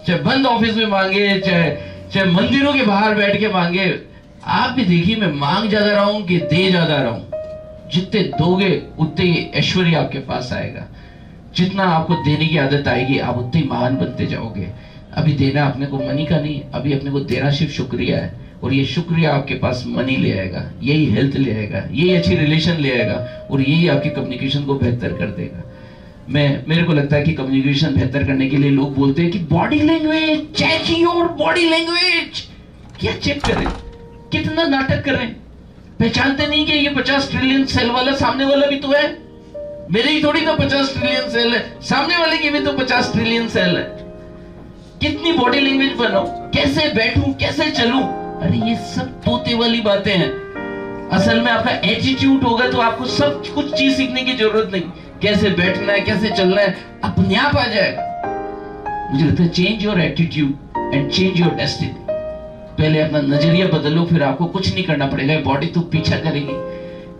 चाहे बंद ऑफिस में मांगे, चाहे मंदिरों के बाहर बैठ के मांगे। आप भी देखिए मैं मांग ज्यादा रहा हूं कि दे ज्यादा रहा हूं। जितने दोगे उतने ऐश्वर्य आपके पास आएगा। जितना आपको देने की आदत आएगी आप उतने महान बनते जाओगे। अभी देना अपने को मनी का नहीं, अभी अपने को देना सिर्फ शुक्रिया है, और ये शुक्रिया आपके पास मनी ले आएगा, यही हेल्थ ले आएगा, यही अच्छी रिलेशन ले आएगा, और यही आपकी कम्युनिकेशन को बेहतर कर देगा। मेरे को लगता है कि कम्युनिकेशन बेहतर करने के लिए लोग बोलते हैं कि body language, check your body language. क्या चेक करें? कितना नाटक करें? पहचानते नहीं कि ये 50 ट्रिलियन सेल वाला सामने वाला भी तो है। मेरे ही थोड़ी ना 50 ट्रिलियन सेल है, सामने वाले की भी तो 50 ट्रिलियन सेल है। कितनी बॉडी लैंग्वेज बनाऊं, कैसे बैठूं, कैसे चलूं? अरे ये सब तोते वाली बातें हैं। असल में आपका एटीट्यूड होगा तो आपको सब कुछ चीज सीखने की जरूरत नहीं। कैसे बैठना है, कैसे चलना है, अपने आप आ जाएगा। मुझे लगता है change your attitude and change your destiny. पहले अपना नजरिया बदलो, फिर आपको कुछ नहीं करना पड़ेगा, बॉडी तो पीछा करेगी।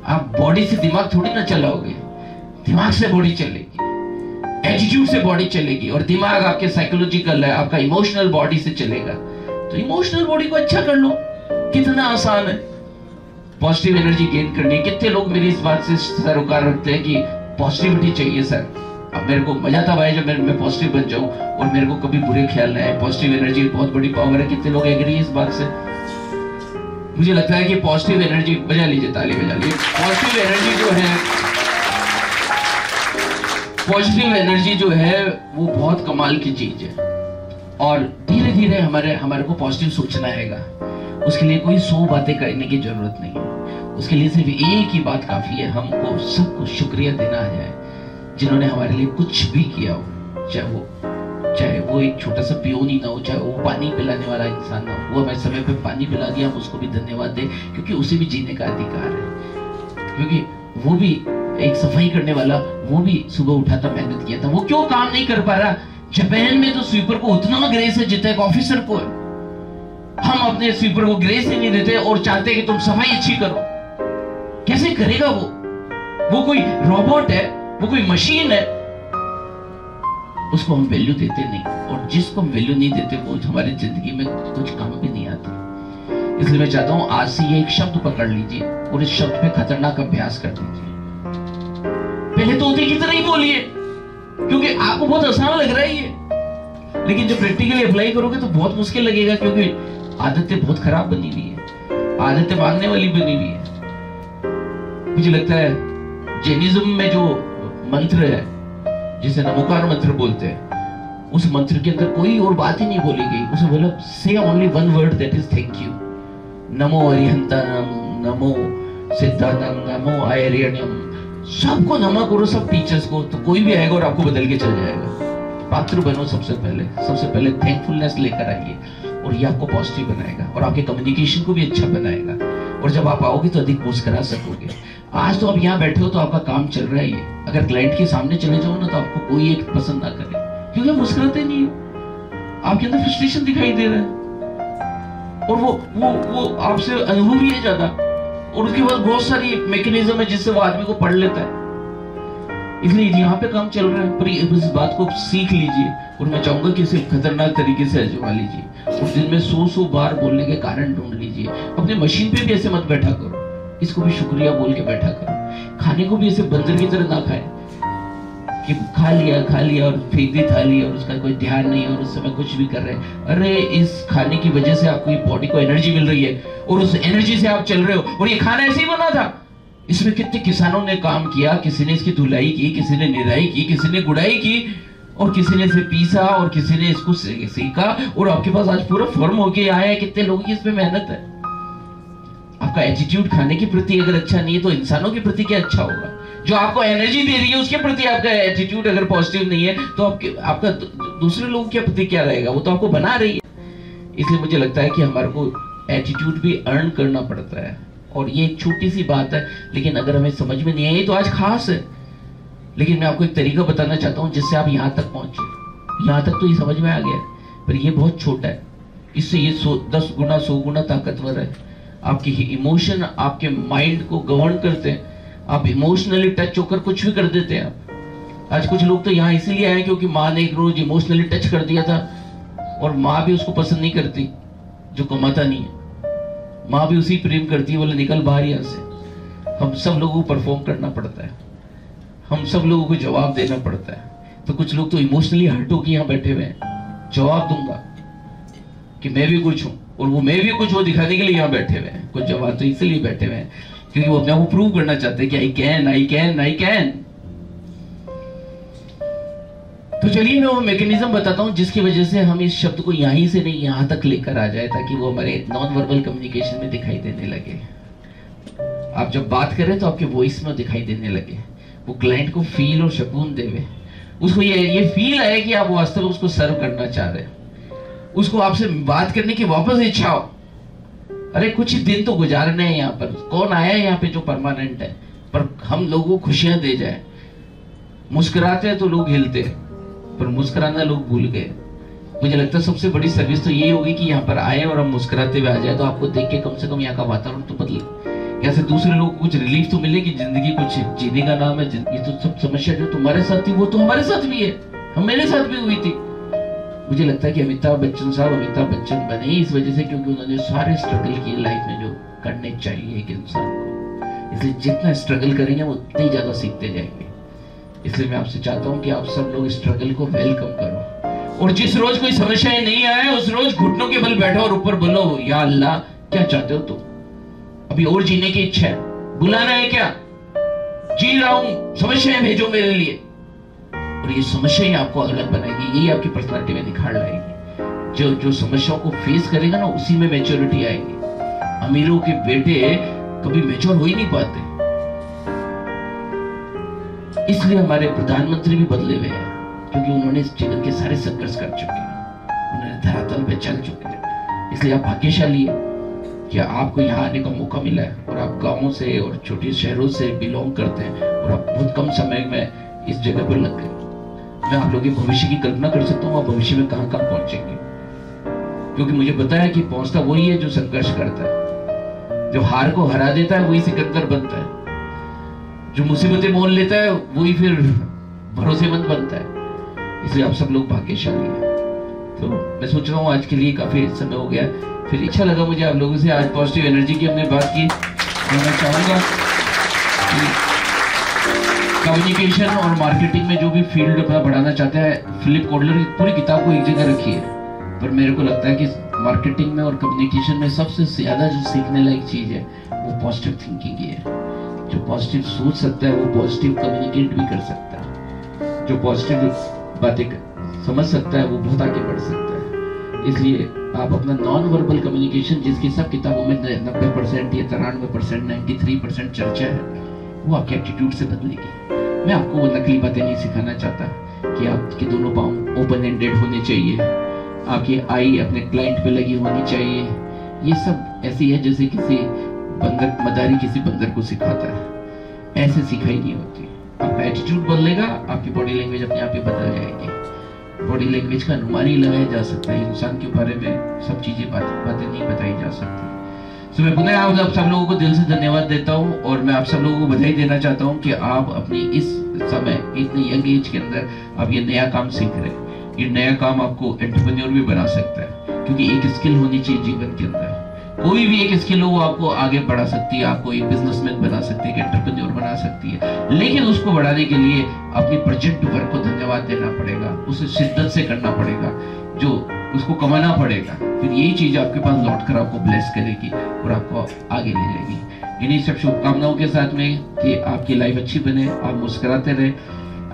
आप बॉडी से दिमाग थोड़ी ना चलाओगे, दिमाग से बॉडी चलेगी, एटीट्यूड से बॉडी चलेगी, और दिमाग आपके साइकोलॉजिकल है, आपका इमोशनल बॉडी से चलेगा। तो इमोशनल बॉडी को अच्छा कर लो, कितना आसान है पॉजिटिव एनर्जी गेन करनी। कितने लोग मेरी इस बात से सरोकार रखते हैं कि पॉजिटिविटी चाहिए सर। अब मेरे को मजा तब आया जब मैं पॉजिटिव बन जाऊं और मेरे को कभी बुरे ख्याल ना आए। पॉजिटिव एनर्जी बहुत बड़ी पावर है। कितने लोग एग्री है इस बात से? मुझे लगता है कि पॉजिटिव एनर्जी, बजा लीजिए ताली बजा लीजिए। पॉजिटिव एनर्जी जो है, पॉजिटिव एनर्जी जो है वो बहुत कमाल की चीज है, और धीरे धीरे हमारे को पॉजिटिव सोचना आएगा। उसके लिए कोई 100 बातें करने की जरूरत नहीं है। उसके लिए सिर्फ एक ही बात काफी है, हमको सबको शुक्रिया देना आ जाए जिन्होंने हमारे लिए कुछ भी किया हो। चाहे वो एक छोटा सा पियोन ही ना हो, चाहे वो पानी पिलाने वाला इंसान ना हो, वो हमें समय पे पानी पिला दिया, हम उसको भी धन्यवाद दें, क्योंकि उसे भी जीने का अधिकार है। क्योंकि वो भी एक सफाई करने वाला, वो भी सुबह उठा था, मेहनत किया था। वो क्यों काम नहीं कर पा रहा? जापान में तो स्वीपर को उतना ग्रेस है जितना एक ऑफिसर को है। हम अपने स्वीपर को ग्रेस ही नहीं देते और चाहते कि तुम सफाई अच्छी करो। कैसे करेगा वो कोई रोबोट है, वो कोई मशीन है। उसको हम वैल्यू देते नहीं, और जिसको हम वैल्यू नहीं देते वो हमारी जिंदगी में कुछ काम भी नहीं आती। इसलिए मैं चाहता हूं आज से ये एक शब्द पकड़ लीजिए और इस शब्द पे खतरनाक अभ्यास कर दीजिए। पहले तो तोते की तरह ही बोलिए, क्योंकि आपको बहुत आसान लग रहा है ये, लेकिन जब प्रैक्टिकली अप्लाई करोगे तो बहुत मुश्किल लगेगा, क्योंकि आदतें बहुत खराब बनी हुई है, आदतें मांगने वाली बनी हुई है। मुझे लगता है जैनिज्म में जो मंत्र है जिसे नमोकार मंत्र बोलते हैं, उस मंत्र के अंदर कोई और बात ही नहीं बोली गई। उसे बोला से only one word, that is thank you. नमो अरिहंतानम, नमो सिद्धानम, नमो आयर्यण्यम। सबको नमा करो, सब टीचर्स को, तो कोई भी आएगा और आपको बदल के चल जाएगा। पात्र बनो सबसे पहले थैंकफुलनेस लेकर आइए, और ये आपको पॉजिटिव बनाएगा और आपके कम्युनिकेशन को भी अच्छा बनाएगा। और जब आप आओगे तो अधिक मुस्कुरा सकोगे। आज तो आप यहाँ बैठे हो तो आपका काम चल रहा है ये। अगर क्लाइंट के सामने चले जाओ ना तो आपको कोई एक पसंद ना करे, क्योंकि आप मुस्कुराते नहीं हो। आपके अंदर फ्रस्ट्रेशन दिखाई दे रहा है, और वो आपसे अनुभवी है ज्यादा, और उसके पास बहुत सारी मैकेनिज्म है जिससे वो आदमी को पढ़ लेता है। इसलिए यहाँ पे काम चल रहा है, पर इस बात को सीख लीजिए, और मैं चाहूंगा कि इसे खतरनाक तरीके से आजमा लीजिए, और दिन में 100 बार बोलने के कारण ढूंढ लीजिए। अपने मशीन पे भी ऐसे मत बैठा करो, इसको भी शुक्रिया बोल के बैठा करो। खाने को भी ऐसे बंदर की तरह ना खाए कि खा लिया और फेंक दी थाली, और उसका कोई ध्यान नहीं है और उस समय कुछ भी कर रहे हैं। अरे इस खाने की वजह से आपको बॉडी को एनर्जी मिल रही है, और उस एनर्जी से आप चल रहे हो, और ये खाना ऐसे ही बना था। इसमें कितने किसानों ने काम किया, किसी ने इसकी धुलाई की, किसी ने निराई की, किसी ने गुड़ाई की, और किसी ने इसे पीसा, और किसी ने इसको सेका, और आपके पास आज पूरा फॉर्म होके आया है। कितने लोगों की इसमें मेहनत है। आपका एटीट्यूड खाने के प्रति अगर अच्छा नहीं है, तो इंसानों के प्रति क्या अच्छा होगा? जो आपको एनर्जी दे रही है उसके प्रति आपका एटीट्यूड अगर पॉजिटिव नहीं है, तो आपका दूसरे लोगों के प्रति क्या रहेगा? वो तो आपको बना रही है। इसलिए मुझे लगता है कि हमारे को एटीट्यूड भी अर्न करना पड़ता है, और ये एक छोटी सी बात है, लेकिन अगर हमें समझ में नहीं आई तो आज खास है। लेकिन मैं आपको एक तरीका बताना चाहता हूं जिससे आप यहां तक पहुंचे। यहां तक तो ये समझ में आ गया, पर ये बहुत छोटा है, इससे ये 10 गुना 100 गुना ताकतवर है। आपके इमोशन आपके माइंड को गवर्न करते हैं। आप इमोशनली टच होकर कुछ भी कर देते हैं आप। आज कुछ लोग तो यहाँ इसीलिए आए क्योंकि माँ ने एक रोज इमोशनली टच कर दिया था, और माँ भी उसको पसंद नहीं करती जो कमाता नहीं है। माँ भी उसी प्रेम करती है, बोले निकल बाहर यहाँ से। हम सब लोगों को परफॉर्म करना पड़ता है, हम सब लोगों को जवाब देना पड़ता है। तो कुछ लोग तो इमोशनली हर्ट होकर यहाँ बैठे हुए हैं, जवाब दूंगा कि मैं भी कुछ हूं, और वो मैं भी कुछ हो दिखाने के लिए यहाँ बैठे हुए हैं। कुछ जवाब तो इसलिए बैठे हुए हैं क्योंकि वो अपने आप को प्रूव करना चाहते हैं कि आई कैन। तो चलिए मैं वो मैकेनिज्म बताता हूं जिसकी वजह से हम इस शब्द को यहीं से नहीं यहां तक लेकर आ जाए, ताकि वो हमारे नॉन वर्बल कम्युनिकेशन में दिखाई देने लगे। आप जब बात करें तो आपके वॉइस में दिखाई देने लगे, वो क्लाइंट को फील और सुकून देवे, उसको ये फील आए कि आप वास्तव में उसको सर्व करना चाह रहे हैं, उसको आपसे बात करने की वापस इच्छा हो। अरे कुछ ही दिन तो गुजारने हैं यहाँ पर, कौन आया है यहाँ पे जो परमानेंट है? पर हम लोगों को खुशियां दे जाए। मुस्कुराते हैं तो लोग हिलते हैं, पर मुस्कुराना लोग भूल गए। मुझे लगता है सबसे बड़ी सर्विस तो यही होगी कि यहाँ पर आए और हम मुस्कुराते हुए आ जाए, तो आपको देख के कम से कम यहाँ का वातावरण तो बदले, यहाँ से दूसरे लोगों को कुछ रिलीफ तो मिले कि जिंदगी कुछ जीने का नाम है। ये तो सब समस्या जो तुम्हारे साथ थी वो तो हमारे साथ भी है, हम मेरे साथ भी हुई थी। मुझे लगता है कि अमिताभ बच्चन साहब अमिताभ बच्चन बने इस वजह से क्योंकि उन्होंने सारे स्ट्रगल किए लाइफ में जो करने चाहिए एक इंसान को। इसलिए जितना स्ट्रगल करेंगे वो उतने ज्यादा सीखते जाएंगे। इसलिए मैं आपसे चाहता हूं कि आप सब लोग स्ट्रगल को वेलकम करो, और जिस रोज कोई समस्याएं नहीं आए उस रोज घुटनों के बल बैठो और ऊपर बोलो, या अल्लाह क्या चाहते हो तुम? अभी और जीने की इच्छा है, बुलाना है क्या? जी रहा हूं, समस्याएं भेजो मेरे लिए। और ये समस्या ही आपको अलग बनाएगी, यही आपकी पर्सनालिटी में निखार लाएगी। जो समस्याओं को फेस करेगा ना, उसी में मैच्योरिटी आएगी। अमीरों के बेटे कभी मैच्योर हो ही नहीं पाते, इसलिए हमारे प्रधानमंत्री भी बदले हुए हैं, क्योंकि उन्होंने इस जीवन के सारे संघर्ष कर चुके हैं, उन्होंने धरातल पे चल चुके हैं। इसलिए आप भाग्यशाली है कि आपको यहाँ आने का मौका मिला है, और आप गांवों से और छोटे शहरों से बिलोंग करते हैं, और आप बहुत कम समय में इस जगह पर लग गए। मैं आप लोगों के भविष्य की कल्पना कर सकता हूँ, आप भविष्य में कहां कहां पहुंचेंगे, क्योंकि मुझे पता है कि पहुंचता वही है जो संघर्ष करता है। जो हार को हरा देता है वही सिकंदर बनता है, जो मुसीबतें मोल लेता है वही फिर भरोसेमंद बनता है। इसलिए आप सब लोग भाग्यशाली हैं। तो मैं सोच रहा हूँ आज के लिए काफी समय हो गया, फिर अच्छा लगा मुझे आप लोगों से आज पॉजिटिव एनर्जी की हमने बात की। मैं चाहूंगा कि कम्युनिकेशन और मार्केटिंग में जो भी फील्ड अपना बढ़ाना चाहते हैं, फिलिप कोटलर की पूरी किताब को एक जगह रखिए। पर मेरे को लगता है कि मार्केटिंग में और कम्युनिकेशन में सबसे ज्यादा जो सीखने लायक चीज है वो पॉजिटिव थिंकिंग ही है। जो पॉजिटिव सोच सकता है वो पॉजिटिव कम्युनिकेट भी कर सकता है, जो पॉजिटिव बातें समझ सकता है वो बहुत आगे बढ़ सकता है। इसलिए आप अपना नॉन वर्बल कम्युनिकेशन, जिसकी सब किताबों में 90% या 93%, 93% चर्चा है, वो आपके एटीट्यूड से बदलेगी। मैं आपको वो नकली बातें नहीं सिखाना चाहता कि आपके दोनों पाँव ओपन एंडेड होने चाहिए, आपकी आई अपने क्लाइंट पे लगी होनी चाहिए। ये सब ऐसी है जैसे किसी बंदर मदारी किसी बंदर को सिखाता है, ऐसे सिखाई नहीं होती। आपका एटीट्यूड बदलेगा, आपकी बॉडी लैंग्वेज अपने आप ही बदल जाएगी। बॉडी लैंग्वेज का अनुमान ही लगाया जा सकता है। इंसान के बारे में सब चीजें बातें नहीं बताई जा सकती। तो मैं पुनः आप सब लोगों को दिल से धन्यवाद देता हूं और मैं आप सब लोगों को बधाई देना चाहता हूं कि आप अपनी इस समय इतनी यंग एज के अंदर आप ये नया काम सीख रहे हैं। ये नया काम आपको एंटरप्रेन्योर भी बना सकता है, क्योंकि एक स्किल होनी चाहिए जीवन के अंदर। कोई भी एक स्किल हो वो आपको आगे बढ़ा सकती है, आपको एक बिजनेसमैन बना सकती है, एक एंटरप्रेन्योर बना सकती है। लेकिन उसको बढ़ाने के लिए अपनी प्रोजेक्ट वर्क को धन्यवाद देना पड़ेगा, उसे शिद्दत से करना पड़ेगा, जो उसको कमाना पड़ेगा। फिर यही चीज आपके पास लौट कर आपको ब्लेस करेगी और आपको आगे ले जाएगी। इन्हीं सब शुभकामनाओं के साथ में कि आपकी लाइफ अच्छी बने, आप मुस्कुराते रहे,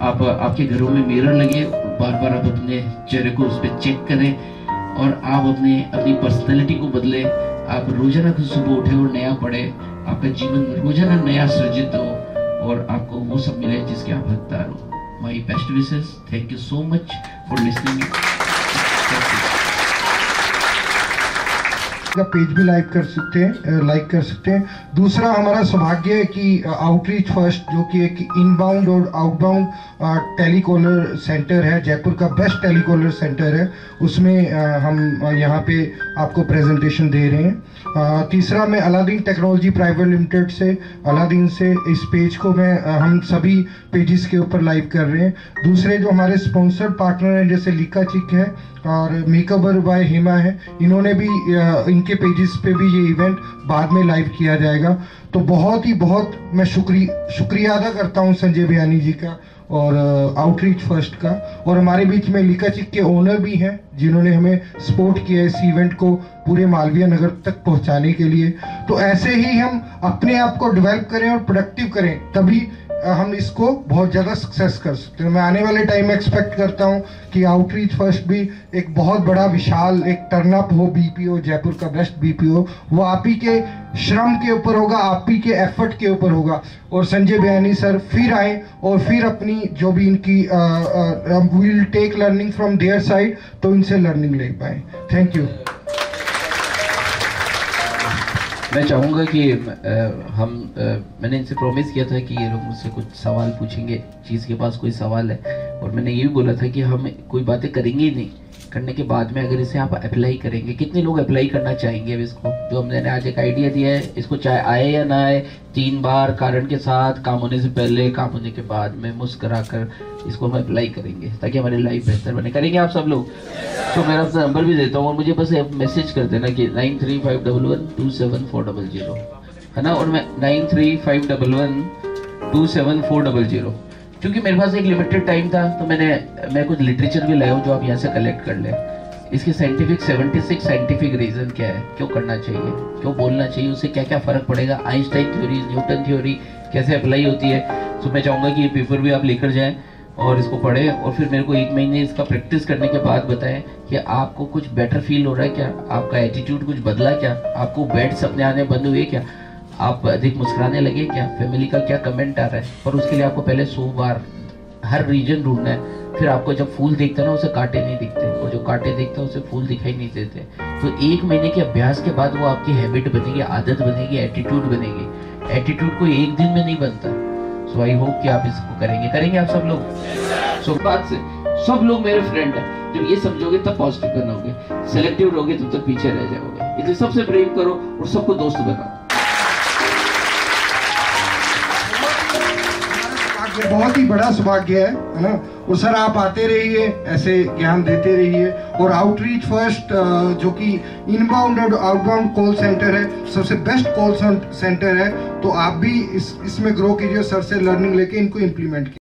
आप आपके घरों में मिरर लगे, बार बार आप अपने चेहरे को उस पर चेक करें और आप अपनी पर्सनैलिटी को बदले। आप रोजाना खुद सुबह उठे और नया पढ़े, आपका जीवन रोजाना नया सृजित हो और आपको वो सब मिले जिसके आप हकदार हो। My best wishes. Thank you so much for listening. का पेज भी लाइक कर सकते हैं। दूसरा हमारा सौभाग्य है कि आउटरीच फर्स्ट, जो कि एक इनबाउंड और आउटबाउंड टेलीकॉलर सेंटर है, जयपुर का बेस्ट टेलीकॉलर सेंटर है, उसमें हम यहाँ पे आपको प्रेजेंटेशन दे रहे हैं। तीसरा मैं अलादीन टेक्नोलॉजी प्राइवेट लिमिटेड से, अलादीन से इस पेज को हम सभी पेजेस के ऊपर लाइव कर रहे हैं। दूसरे जो हमारे स्पॉन्सर्ड पार्टनर हैं जैसे लिका चिक है और मेकओवर बाय हेमा है, इन्होंने भी इनके पेजेस पे भी ये इवेंट बाद में लाइव किया जाएगा। तो बहुत मैं शुक्रिया अदा करता हूँ संजय बयानी जी का और आउटरीच फर्स्ट का। और हमारे बीच में लिका चिक के ओनर भी हैं जिन्होंने हमें सपोर्ट किया इस इवेंट को पूरे मालवीय नगर तक पहुंचाने के लिए। तो ऐसे ही हम अपने आप को डेवलप करें और प्रोडक्टिव करें, तभी हम इसको बहुत ज़्यादा सक्सेस कर सकते हैं। मैं आने वाले टाइम में एक्सपेक्ट करता हूं कि आउटरीच फर्स्ट भी एक बहुत बड़ा विशाल एक टर्नअप हो, बीपीओ जयपुर का बेस्ट बीपीओ, वो आप ही के श्रम के ऊपर होगा, आप ही के एफर्ट के ऊपर होगा। और संजय बयानी सर फिर आए और फिर अपनी जो भी इनकी will take learning from their side, तो इनसे लर्निंग ले पाए। Thank you. मैं चाहूँगा कि मैंने इनसे प्रॉमिस किया था कि ये लोग मुझसे कुछ सवाल पूछेंगे, चीज़ के पास कोई सवाल है, और मैंने ये भी बोला था कि हम कोई बातें करेंगे ही नहीं, करने के बाद में अगर इसे आप अप्लाई करेंगे। कितने लोग अप्लाई करना चाहेंगे अब इसको, जो हमने आज एक आइडिया दिया है, इसको चाहे आए या ना आए, 3 बार कारण के साथ, काम होने से पहले, काम होने के बाद में मुस्करा कर इसको हम अप्लाई करेंगे ताकि हमारी लाइफ बेहतर बने। करेंगे आप सब लोग? तो मेरा अपना नंबर भी देता हूँ और मुझे बस मैसेज कर देना कि 9351127400 है ना, और मैं 9351127400। क्योंकि मेरे पास एक लिमिटेड टाइम था तो मैं कुछ लिटरेचर भी लाया हूँ जो आप यहाँ से कलेक्ट कर लें। इसके 76 साइंटिफिक रीजन क्या है, क्यों करना चाहिए, क्यों बोलना चाहिए, उससे क्या क्या फर्क पड़ेगा, आइंस्टाइन थ्योरी, न्यूटन थ्योरी कैसे अप्लाई होती है। तो मैं चाहूँगा कि ये पेपर भी आप लेकर जाएं और इसको पढ़ें और फिर मेरे को 1 महीने इसका प्रैक्टिस करने के बाद बताएं कि आपको कुछ बेटर फील हो रहा है क्या, आपका एटीट्यूड कुछ बदला क्या, आपको बैड सपने आने बंद हुए क्या, आप अधिक मुस्कुराने लगे क्या, फैमिली का क्या कमेंट आ रहा है। पर उसके लिए आपको पहले 100 बार हर रीजन ढूंढना है। फिर आपको जब फूल दिखता है ना, उसे कांटे नहीं दिखते, और जो कांटे दिखता है उसे फूल दिखाई नहीं देते। तो 1 महीने के अभ्यास के बाद वो आपकी हैबिट बनेगी, आदत बनेगी, एटीट्यूड बनेगी। एटीट्यूड कोई 1 दिन में नहीं बनता। सो आई होप कि आप इसको करेंगे आप सब लोग। सो बात से सब लोग मेरे फ्रेंड हैं। जब ये समझोगे तब पॉजिटिव बनोगे, सेलेक्टिव रहोगे तब तक पीछे रह जाओगे। इसलिए सबसे प्रेम करो और सबको दोस्त बनाओ। बहुत ही बड़ा सौभाग्य है ना। और सर आप आते रहिए, ऐसे ज्ञान देते रहिए। और आउटरीच फर्स्ट जो कि इनबाउंड और आउटबाउंड कॉल सेंटर है, सबसे बेस्ट कॉल सेंटर है, तो आप भी इसमें ग्रो कीजिए, सर से लर्निंग लेके इनको इम्प्लीमेंट कीजिए।